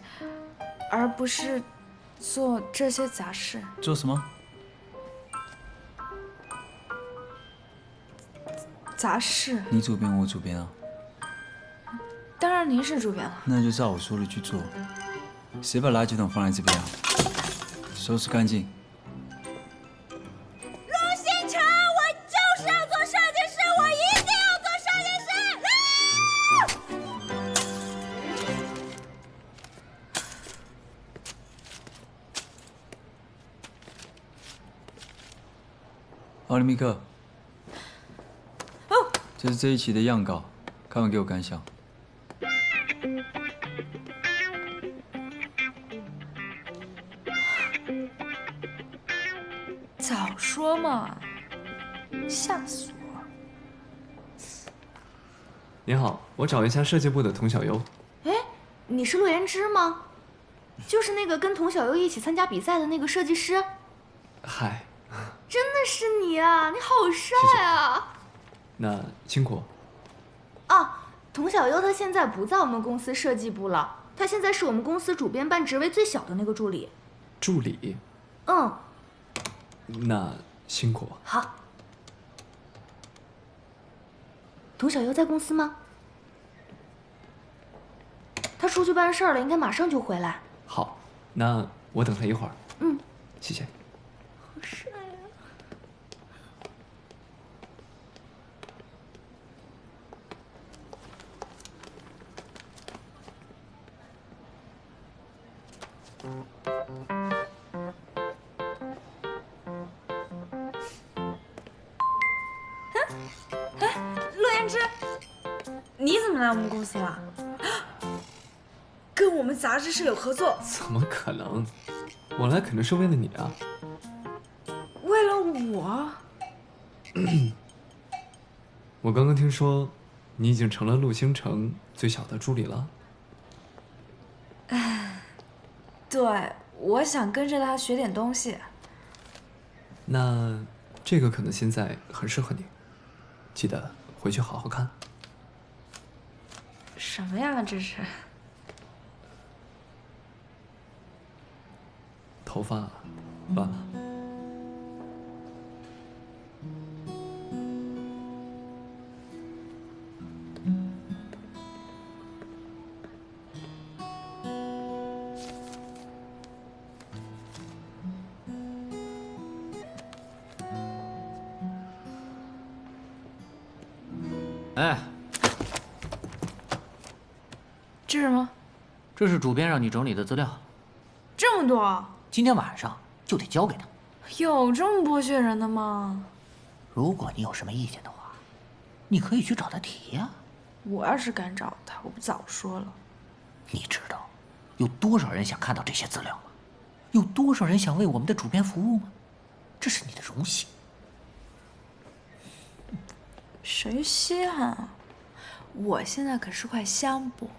而不是做这些杂事。做什么？杂事？你主编，我主编啊。当然您是主编了。那就照我说的去做。谁把垃圾桶放在这边啊？收拾干净。陆星辰，我就是要做设计师，我一定要做设计师！奥利米克，这是这一期的样稿，看完给我感想。早说嘛，吓死我！你好，我找一下设计部的童小优。哎，你是陆言之吗？就是那个跟童小优一起参加比赛的那个设计师。嗨，真的是你啊！你好帅啊！那辛苦。啊，童小优他现在不在我们公司设计部了，他现在是我们公司主编办职位最小的那个助理。助理。嗯。那辛苦。好。童小优在公司吗？他出去办事儿了，应该马上就回来。好，那我等他一会儿。嗯，谢谢。好帅啊！陆言之，你怎么来我们公司了？跟我们杂志社有合作？怎么可能？我来肯定是为了你啊！为了我？我刚刚听说，你已经成了陆星城最小的助理了。对，我想跟着他学点东西。那这个可能现在很适合你，记得回去好好看。什么呀，这是？头发乱了。哎，这是什么？这是主编让你整理的资料，这么多？今天晚上就得交给他。有这么剥削人的吗？如果你有什么意见的话，你可以去找他提呀。我要是敢找他，我不早说了。你知道有多少人想看到这些资料吗？有多少人想为我们的主编服务吗？这是你的荣幸。谁稀罕啊？我现在可是块香饽饽。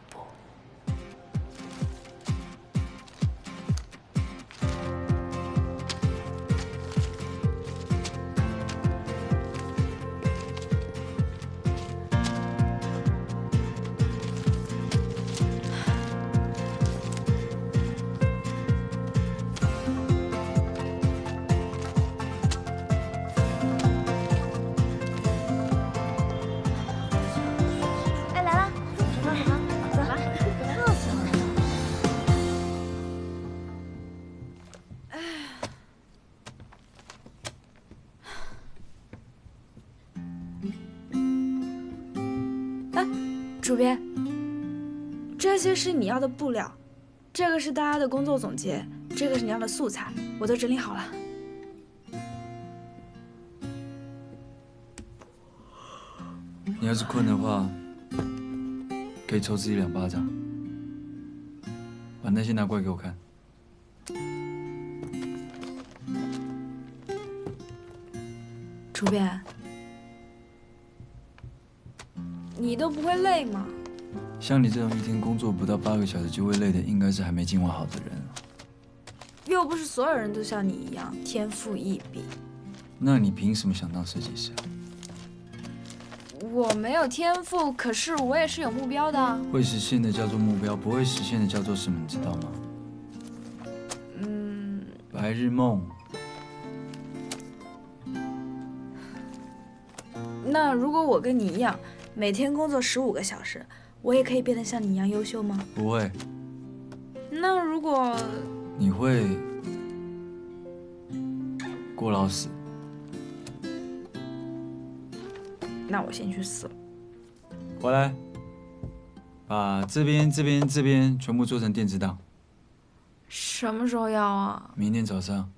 主编，这些是你要的布料，这个是大家的工作总结，这个是你要的素材，我都整理好了。你要是困的话，可以抽自己2巴掌。把那些拿过来给我看。主编，你都不会累吗？像你这种一天工作不到8个小时就会累的，应该是还没进化好的人。又不是所有人都像你一样天赋异禀。那你凭什么想当设计师？我没有天赋，可是我也是有目标的。会实现的叫做目标，不会实现的叫做什么？你知道吗？白日梦。那如果我跟你一样，每天工作15个小时，我也可以变得像你一样优秀吗？不会。那如果你会过劳死。那我先去死了。回来，把这边全部做成电子档。什么时候要啊？明天早上。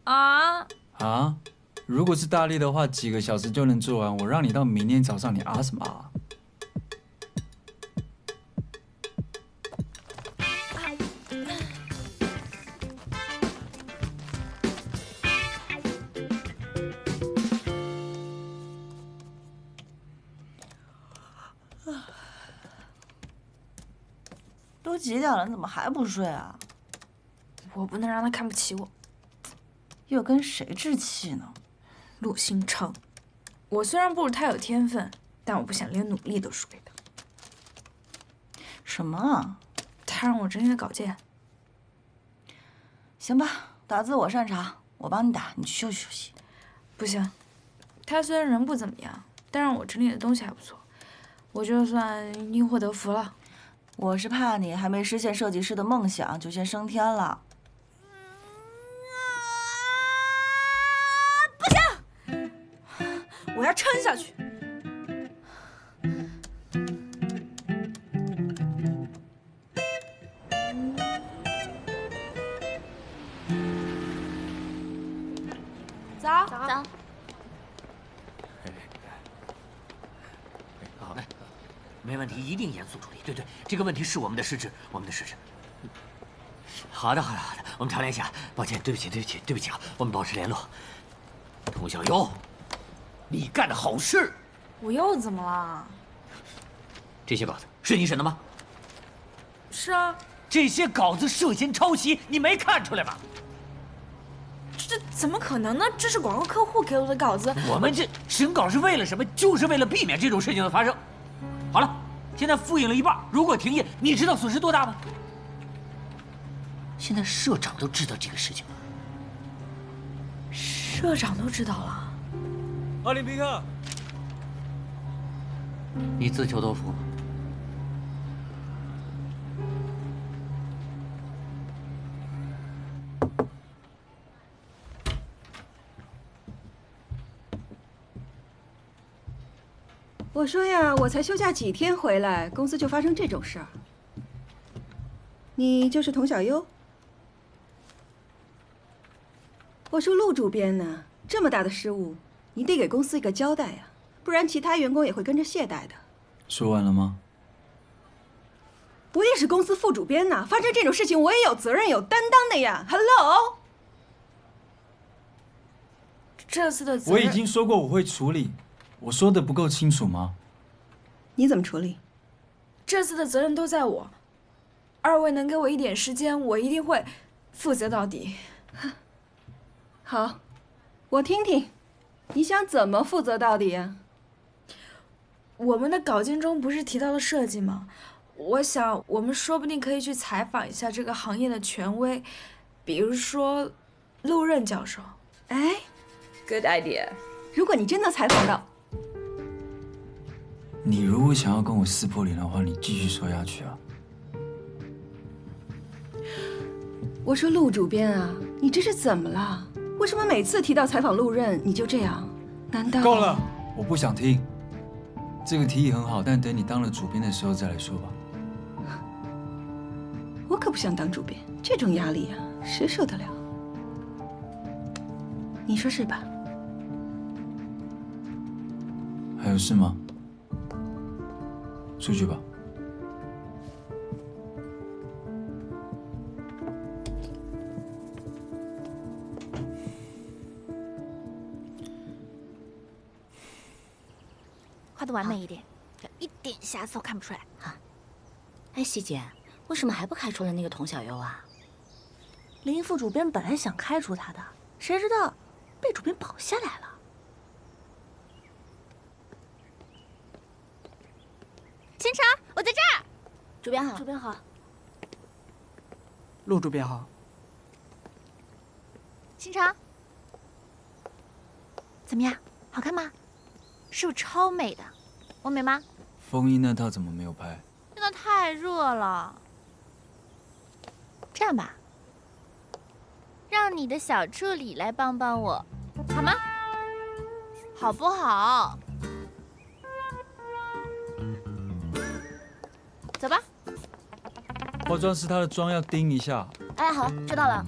啊？啊？如果是大力的话，几个小时就能做完。我让你到明天早上，你啊什么啊？都几点了，你怎么还不睡啊？我不能让他看不起我。又跟谁置气呢？陆星辰，我虽然不如他有天分，但我不想连努力都输给他。什么啊？他让我整理的稿件。行吧，打字我擅长，我帮你打，你去休息休息。不行，他虽然人不怎么样，但让我整理的东西还不错，我就算因祸得福了。我是怕你还没实现设计师的梦想就先升天了。不行，我要撑下去。早。好嘞，没问题，一定严肃处理。对，这个问题是我们的失职，我们的失职。好的，我们常联系啊。抱歉，对不起啊，我们保持联络。童小优，你干的好事！我又怎么了？这些稿子是你审的吗？是啊。这些稿子涉嫌抄袭，你没看出来吗？这怎么可能呢？这是广告客户给我的稿子。我们这审稿是为了什么？就是为了避免这种事情的发生。好了，现在复印了一半，如果停业，你知道损失多大吗？现在社长都知道这个事情了。社长都知道了。奥林匹克，你自求多福吗？我说呀，我才休假几天回来，公司就发生这种事儿。你就是童小优？我说陆主编呢，这么大的失误，你得给公司一个交代呀，不然其他员工也会跟着懈怠的。说完了吗？我也是公司副主编呐，发生这种事情我也有责任有担当的呀。Hello， 这次的责任我已经说过我会处理。我说的不够清楚吗？你怎么处理？这次的责任都在我。二位能给我一点时间，我一定会负责到底。好，我听听，你想怎么负责到底呀？我们的稿件中不是提到了设计吗？我想我们说不定可以去采访一下这个行业的权威，比如说陆任教授。哎 ，Good idea。如果你真的采访到，你如果想要跟我撕破脸的话，你继续说下去啊。我说陆主编啊，你这是怎么了？为什么每次提到采访陆任你就这样？难道够了？我不想听。这个提议很好，但等你当了主编的时候再来说吧。我可不想当主编，这种压力啊，谁受得了？你说是吧？还有事吗？出去吧。画的完美一点，一点瑕疵都看不出来啊！哎，希姐，为什么还不开除了那个童小优啊？林副主编本来想开除他的，谁知道被主编保下来了。清茶，我在这儿。主编好，主编好。陆主编好。清茶，怎么样？好看吗？是不是超美的？我美吗？风衣那套怎么没有拍？真的太热了。这样吧，让你的小助理来帮帮我，好吗？好不好？走吧。化妆师他的妆要盯一下。哎，好，知道了。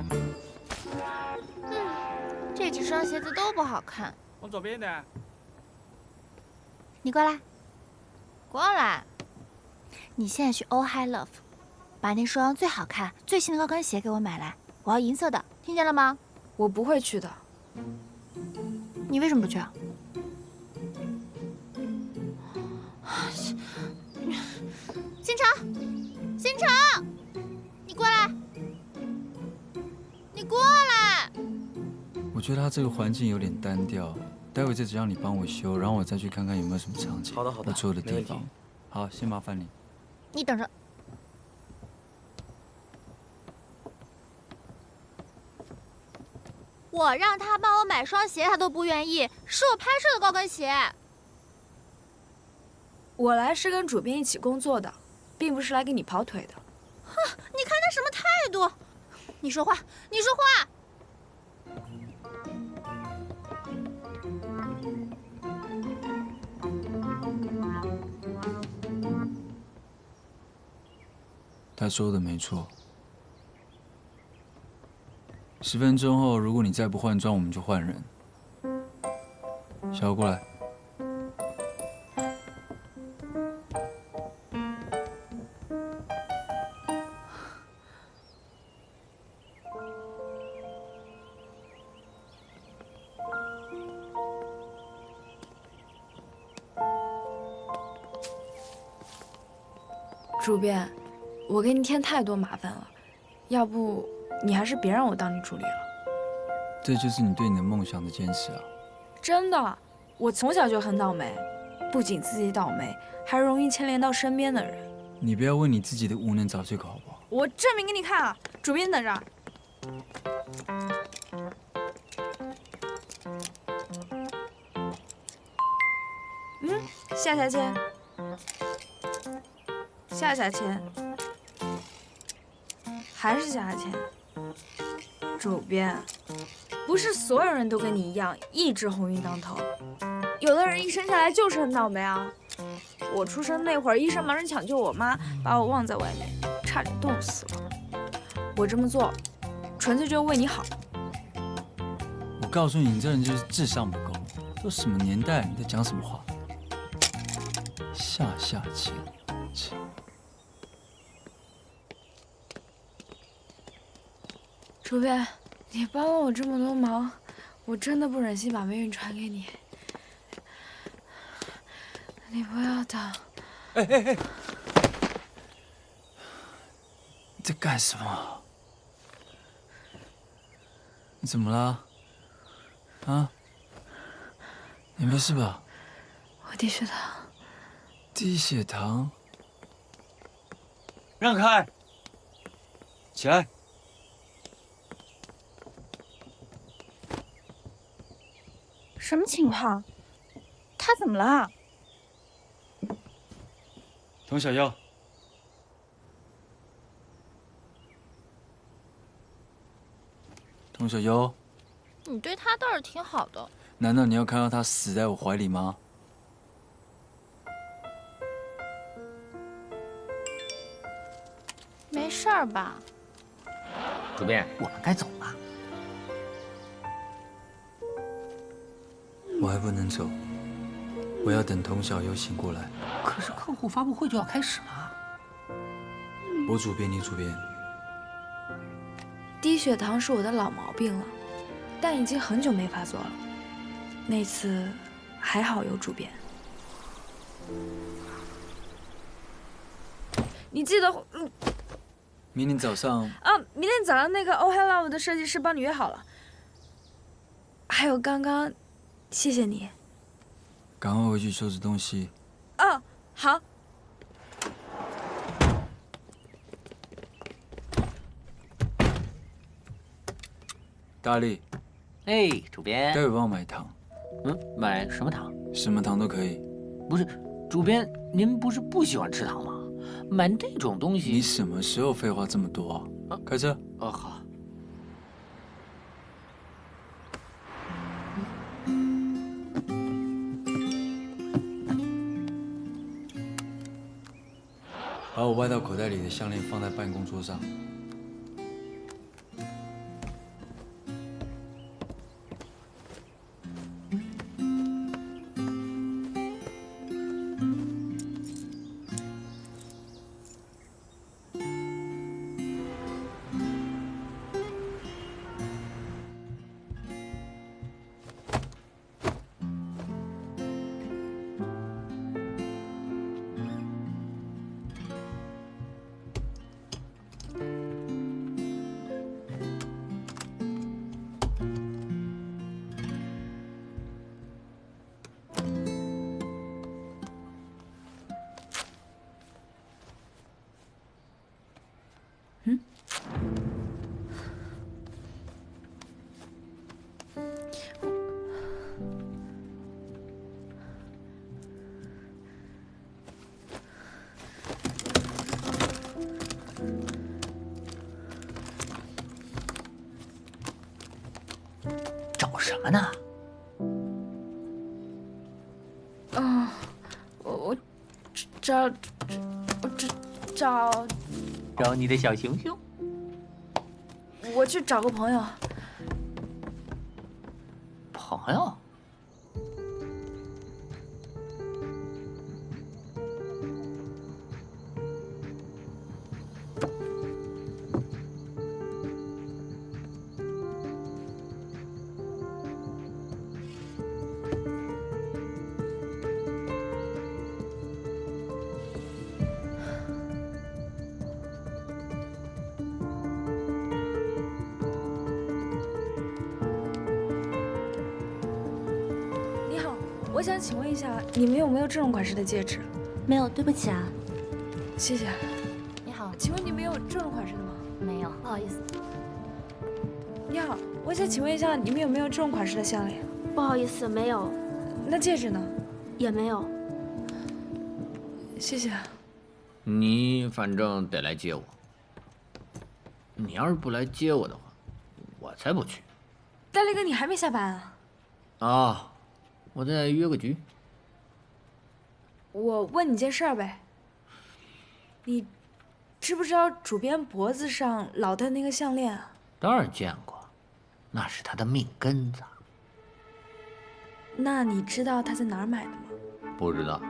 这几双鞋子都不好看。往左边一点。你过来，过来。你现在去 All High Love， 把那双最好看、最新的高跟鞋给我买来，我要银色的，听见了吗？我不会去的。你为什么不去啊？新城，新城，你过来，你过来。我觉得他这个环境有点单调，待会再让你帮我修，然后我再去看看有没有什么场景。好的，我错的地方。好，先麻烦你。你等着。我让他帮我买双鞋，他都不愿意，是我拍摄的高跟鞋。我来是跟主编一起工作的，并不是来给你跑腿的。哼，你看他什么态度？你说话，你说话！他说的没错。10分钟后，如果你再不换装，我们就换人。小欧过来。主编，我给你添太多麻烦了，要不你还是别让我当你助理了。这就是你对你的梦想的坚持啊！真的，我从小就很倒霉，不仅自己倒霉，还容易牵连到身边的人。你不要为你自己的无能找借口好不好？我证明给你看啊！主编等着。下签。下签，还是下签。主编，不是所有人都跟你一样一直鸿运当头，有的人一生下来就是很倒霉啊。我出生那会儿，医生忙着抢救我妈，把我忘在外面，差点冻死了。我这么做，纯粹就是为你好。我告诉你，你这人就是智商不够。都什么年代，你在讲什么话？下签。主编，你帮了我这么多忙，我真的不忍心把霉运传给你。你不要等。哎！你在干什么？你怎么了？啊？你没事吧？我低血糖。低血糖？让开！起来！什么情况？他怎么了？童小妖，童小妖，你对他倒是挺好的。难道你要看到他死在我怀里吗？没事儿吧？主编，我们该走了。我还不能走，我要等童小优醒过来。可是客户发布会就要开始了。我主编，你主编。低血糖是我的老毛病了，但已经很久没发作了。那次还好有主编。你记得？明天早上啊，明天早上那个 Oh Hi Love 的设计师帮你约好了。还有刚刚，谢谢你。赶快回去收拾东西。哦，好。大力。哎，主编。待会帮我买糖。买什么糖？什么糖都可以。不是，主编，您不是不喜欢吃糖吗？买那种东西。你什么时候废话这么多啊？开车。好。把我歪到口袋里的项链放在办公桌上。找什么呢？我找找你的小熊熊。我去找个朋友。朋友？我想请问一下，你们有没有这种款式的戒指？没有，对不起啊。谢谢。你好，请问你们有这种款式的吗？没有，不好意思。你好，我想请问一下，你们有没有这种款式的项链？不好意思，没有。那戒指呢？也没有。谢谢。你反正得来接我。你要是不来接我的话，我才不去。戴笠哥，你还没下班啊？啊。我再约个局。我问你件事儿呗，你知不知道主编脖子上老戴那个项链啊？当然见过，那是他的命根子。那你知道他在哪儿买的吗？不知道。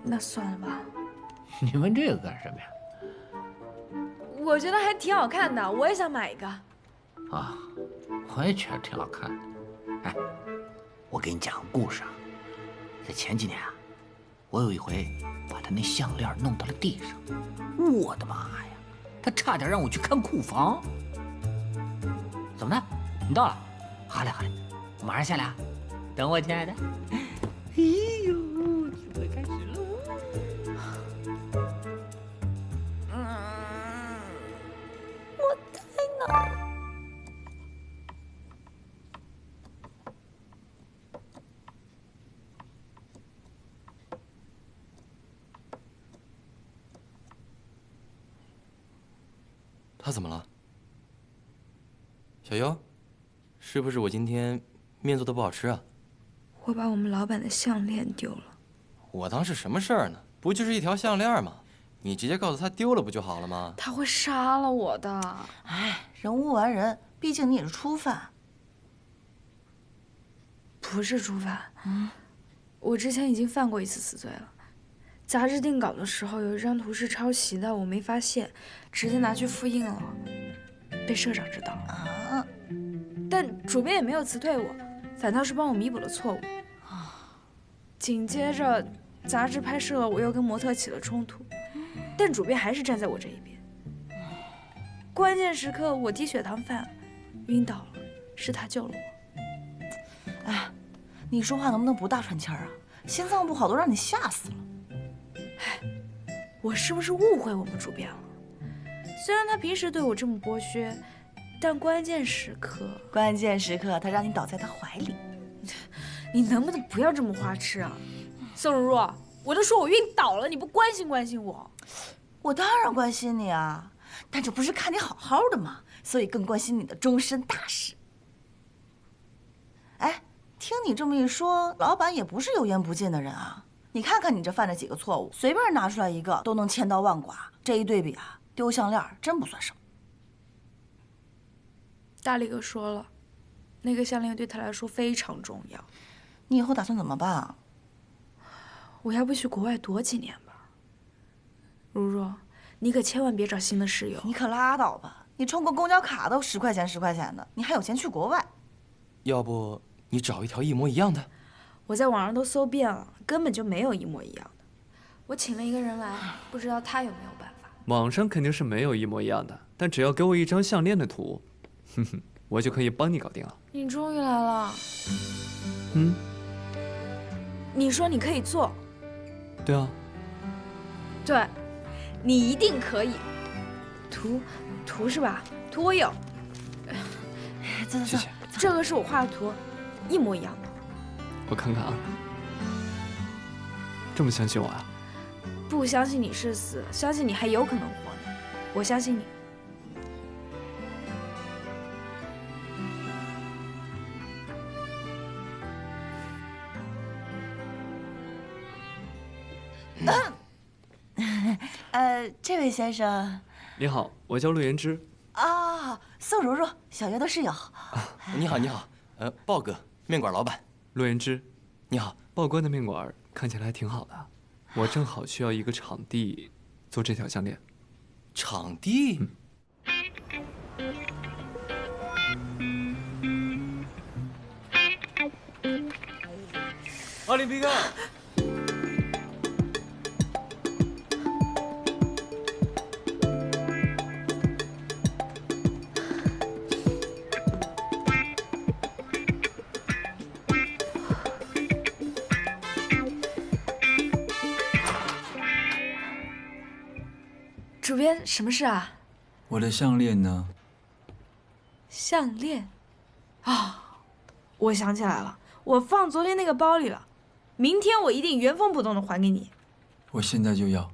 那算了吧。你问这个干什么呀？我觉得还挺好看的，我也想买一个。啊。我也觉得挺好看的。哎，我给你讲个故事啊。在前几年啊，我有一回把他那项链弄到了地上，我的妈呀，他差点让我去看库房。怎么的？你到了？好嘞好嘞，我马上下来啊。等我，亲爱的。哎呦，准备开始了。我太难了。他怎么了？小优，是不是我今天面做的不好吃啊？我把我们老板的项链丢了。我当是什么事儿呢？不就是一条项链吗？你直接告诉他丢了不就好了吗？他会杀了我的。哎，人无完人，毕竟你也是初犯。不是初犯，我之前已经犯过一次死罪了。杂志定稿的时候，有一张图是抄袭的，我没发现，直接拿去复印了，被社长知道了。啊！但主编也没有辞退我，反倒是帮我弥补了错误。紧接着，杂志拍摄我又跟模特起了冲突，但主编还是站在我这一边。关键时刻我低血糖犯了，晕倒了，是他救了我。哎，你说话能不能不大喘气儿啊？心脏不好都让你吓死了。我是不是误会我们主编了？虽然他平时对我这么剥削，但关键时刻他让你倒在他怀里。你能不能不要这么花痴啊？宋如如，我都说我晕倒了，你不关心关心我？我当然关心你啊，但这不是看你好好的吗？所以更关心你的终身大事。哎，听你这么一说，老板也不是油盐不进的人啊。你看看你这犯了几个错误，随便拿出来一个都能千刀万剐。这一对比啊，丢项链真不算什么。大力哥说了，那个项链对他来说非常重要。你以后打算怎么办啊？我要不去国外躲几年吧。如如，你可千万别找新的室友。你可拉倒吧，你充个公交卡都10块钱10块钱的，你还有钱去国外？要不你找一条一模一样的？我在网上都搜遍了，根本就没有一模一样的。我请了一个人来，不知道他有没有办法。网上肯定是没有一模一样的，但只要给我一张项链的图，我就可以帮你搞定了。你终于来了。嗯，你说你可以做。对啊。对，你一定可以。图是吧？图我有。走，谢谢。这个是我画的图，一模一样的。我看看啊。这么相信我啊？不相信你是死，相信你还有可能活呢。我相信你。这位先生，你好，我叫陆言之。啊，宋如如，小月的室友。你好，你好，豹哥，面馆老板。陆言之，你好。豹哥的面馆看起来还挺好的，我正好需要一个场地做这条项链。场地？奥林匹克。主编，什么事啊？我的项链呢？项链？啊，我想起来了，我放昨天那个包里了。明天我一定原封不动的还给你。我现在就要。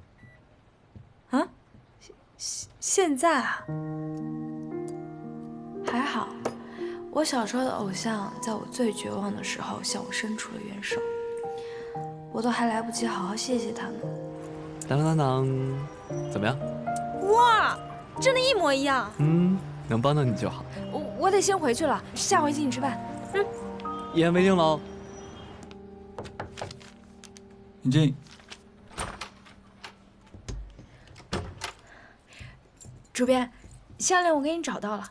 啊？现在啊？还好，我小时候的偶像在我最绝望的时候向我伸出了援手，我都还来不及好好谢谢他呢。当当当，怎么样？哇，真的一模一样。能帮到你就好。我得先回去了，下回请你吃饭。一言为定喽。请进。主编，项链我给你找到了。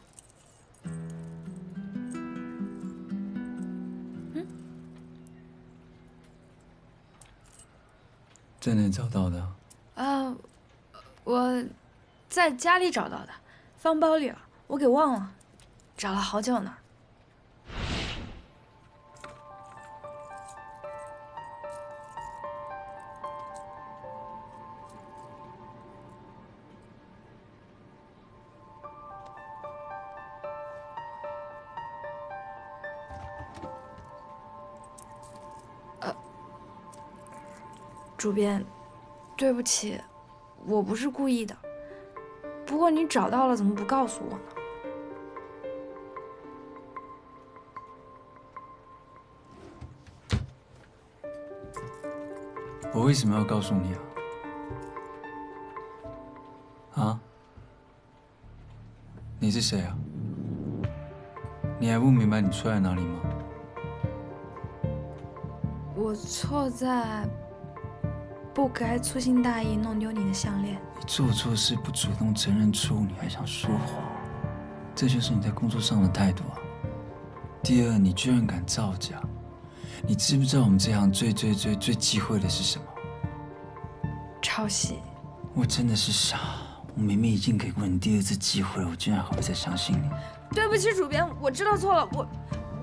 在哪找到的？我在家里找到的，放包里了，我给忘了，找了好久呢。主编，对不起，我不是故意的。不过你找到了，怎么不告诉我呢？我为什么要告诉你啊？啊？你是谁啊？你还不明白你错在哪里吗？我错在不该粗心大意弄丢你的项链。你做错事不主动承认错误，你还想说谎，这就是你在工作上的态度啊。第二，你居然敢造假，你知不知道我们这行最忌讳的是什么？抄袭。我真的是傻，我明明已经给过你第2次机会了，我居然还会再相信你。对不起，主编，我知道错了，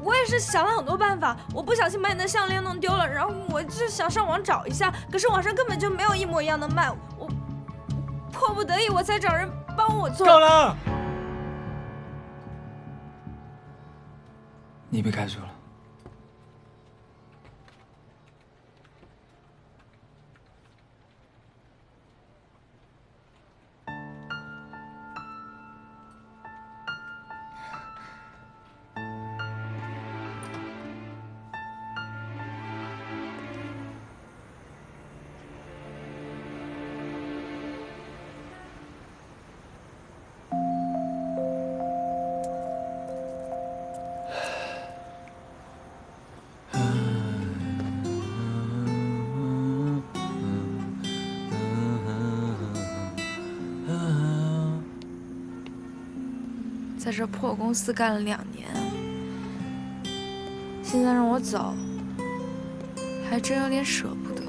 我也是想了很多办法，我不小心把你的项链弄丢了，然后我就想上网找一下，可是网上根本就没有一模一样的卖，我迫不得已我才找人帮我做。够了！你被开除了。在这破公司干了2年，现在让我走，还真有点舍不得。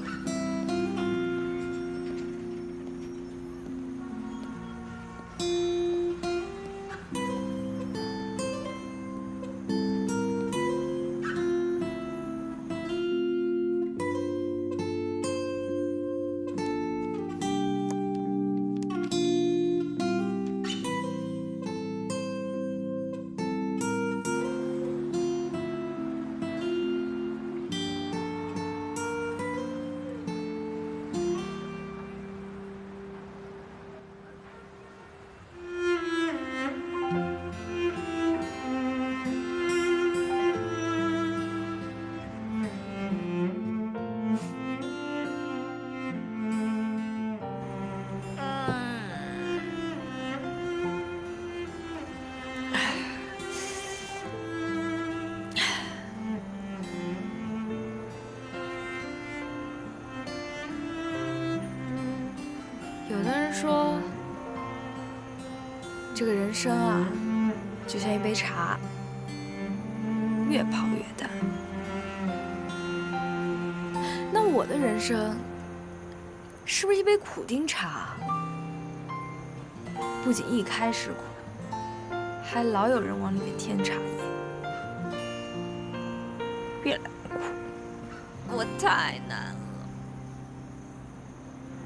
有的人说，这个人生啊，就像一杯茶，越泡越淡。那我的人生，是不是一杯苦丁茶？不仅一开始苦，还老有人往里面添茶叶，越来越苦，我太难了。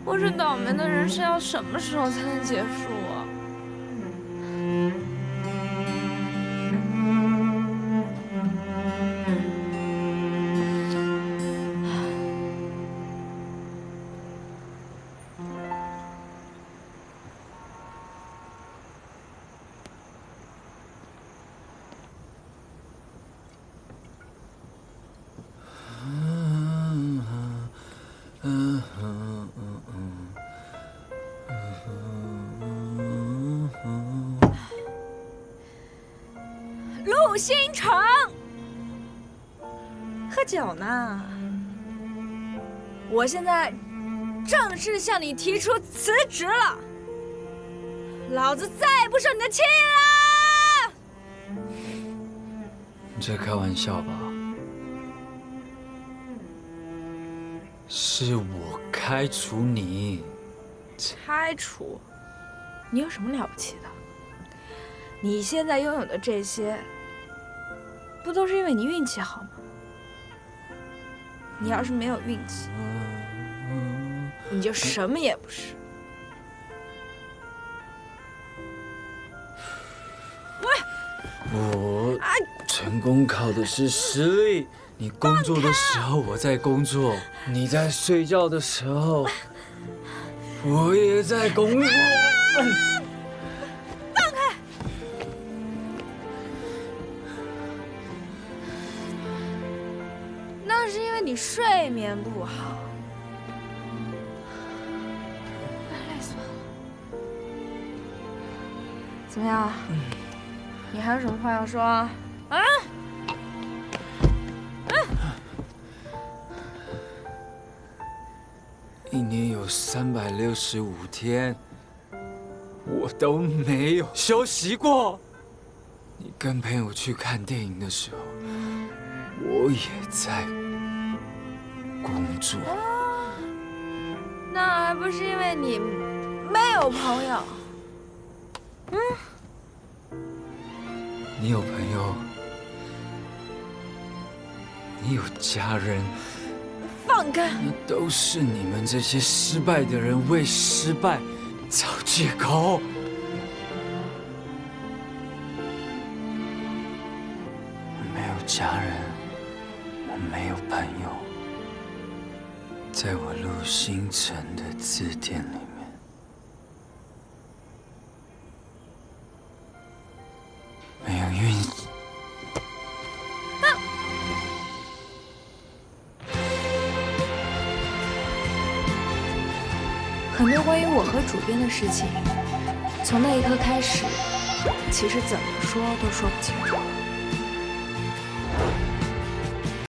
我这倒霉的人生要什么时候才能结束啊？陆星辰，喝酒呢？我现在正式向你提出辞职了，老子再也不受你的气了！你在开玩笑吧？是我开除你。开除？你有什么了不起的？你现在拥有的这些，不都是因为你运气好吗？你要是没有运气，你就什么也不是。我成功靠的是实力。你工作的时候我在工作，你在睡觉的时候我也在工作。放开！那是因为你睡眠不好。累死我了。怎么样？你还有什么话要说啊？一年有365天，我都没有休息过。你跟朋友去看电影的时候，我也在工作。那还不是因为你没有朋友？你有朋友，你有家人。放开！那都是你们这些失败的人为失败找借口。没有家人，我没有朋友，在我陆星辰的字典里面，没有运气。很多关于我和主编的事情，从那一刻开始，其实怎么说都说不清楚。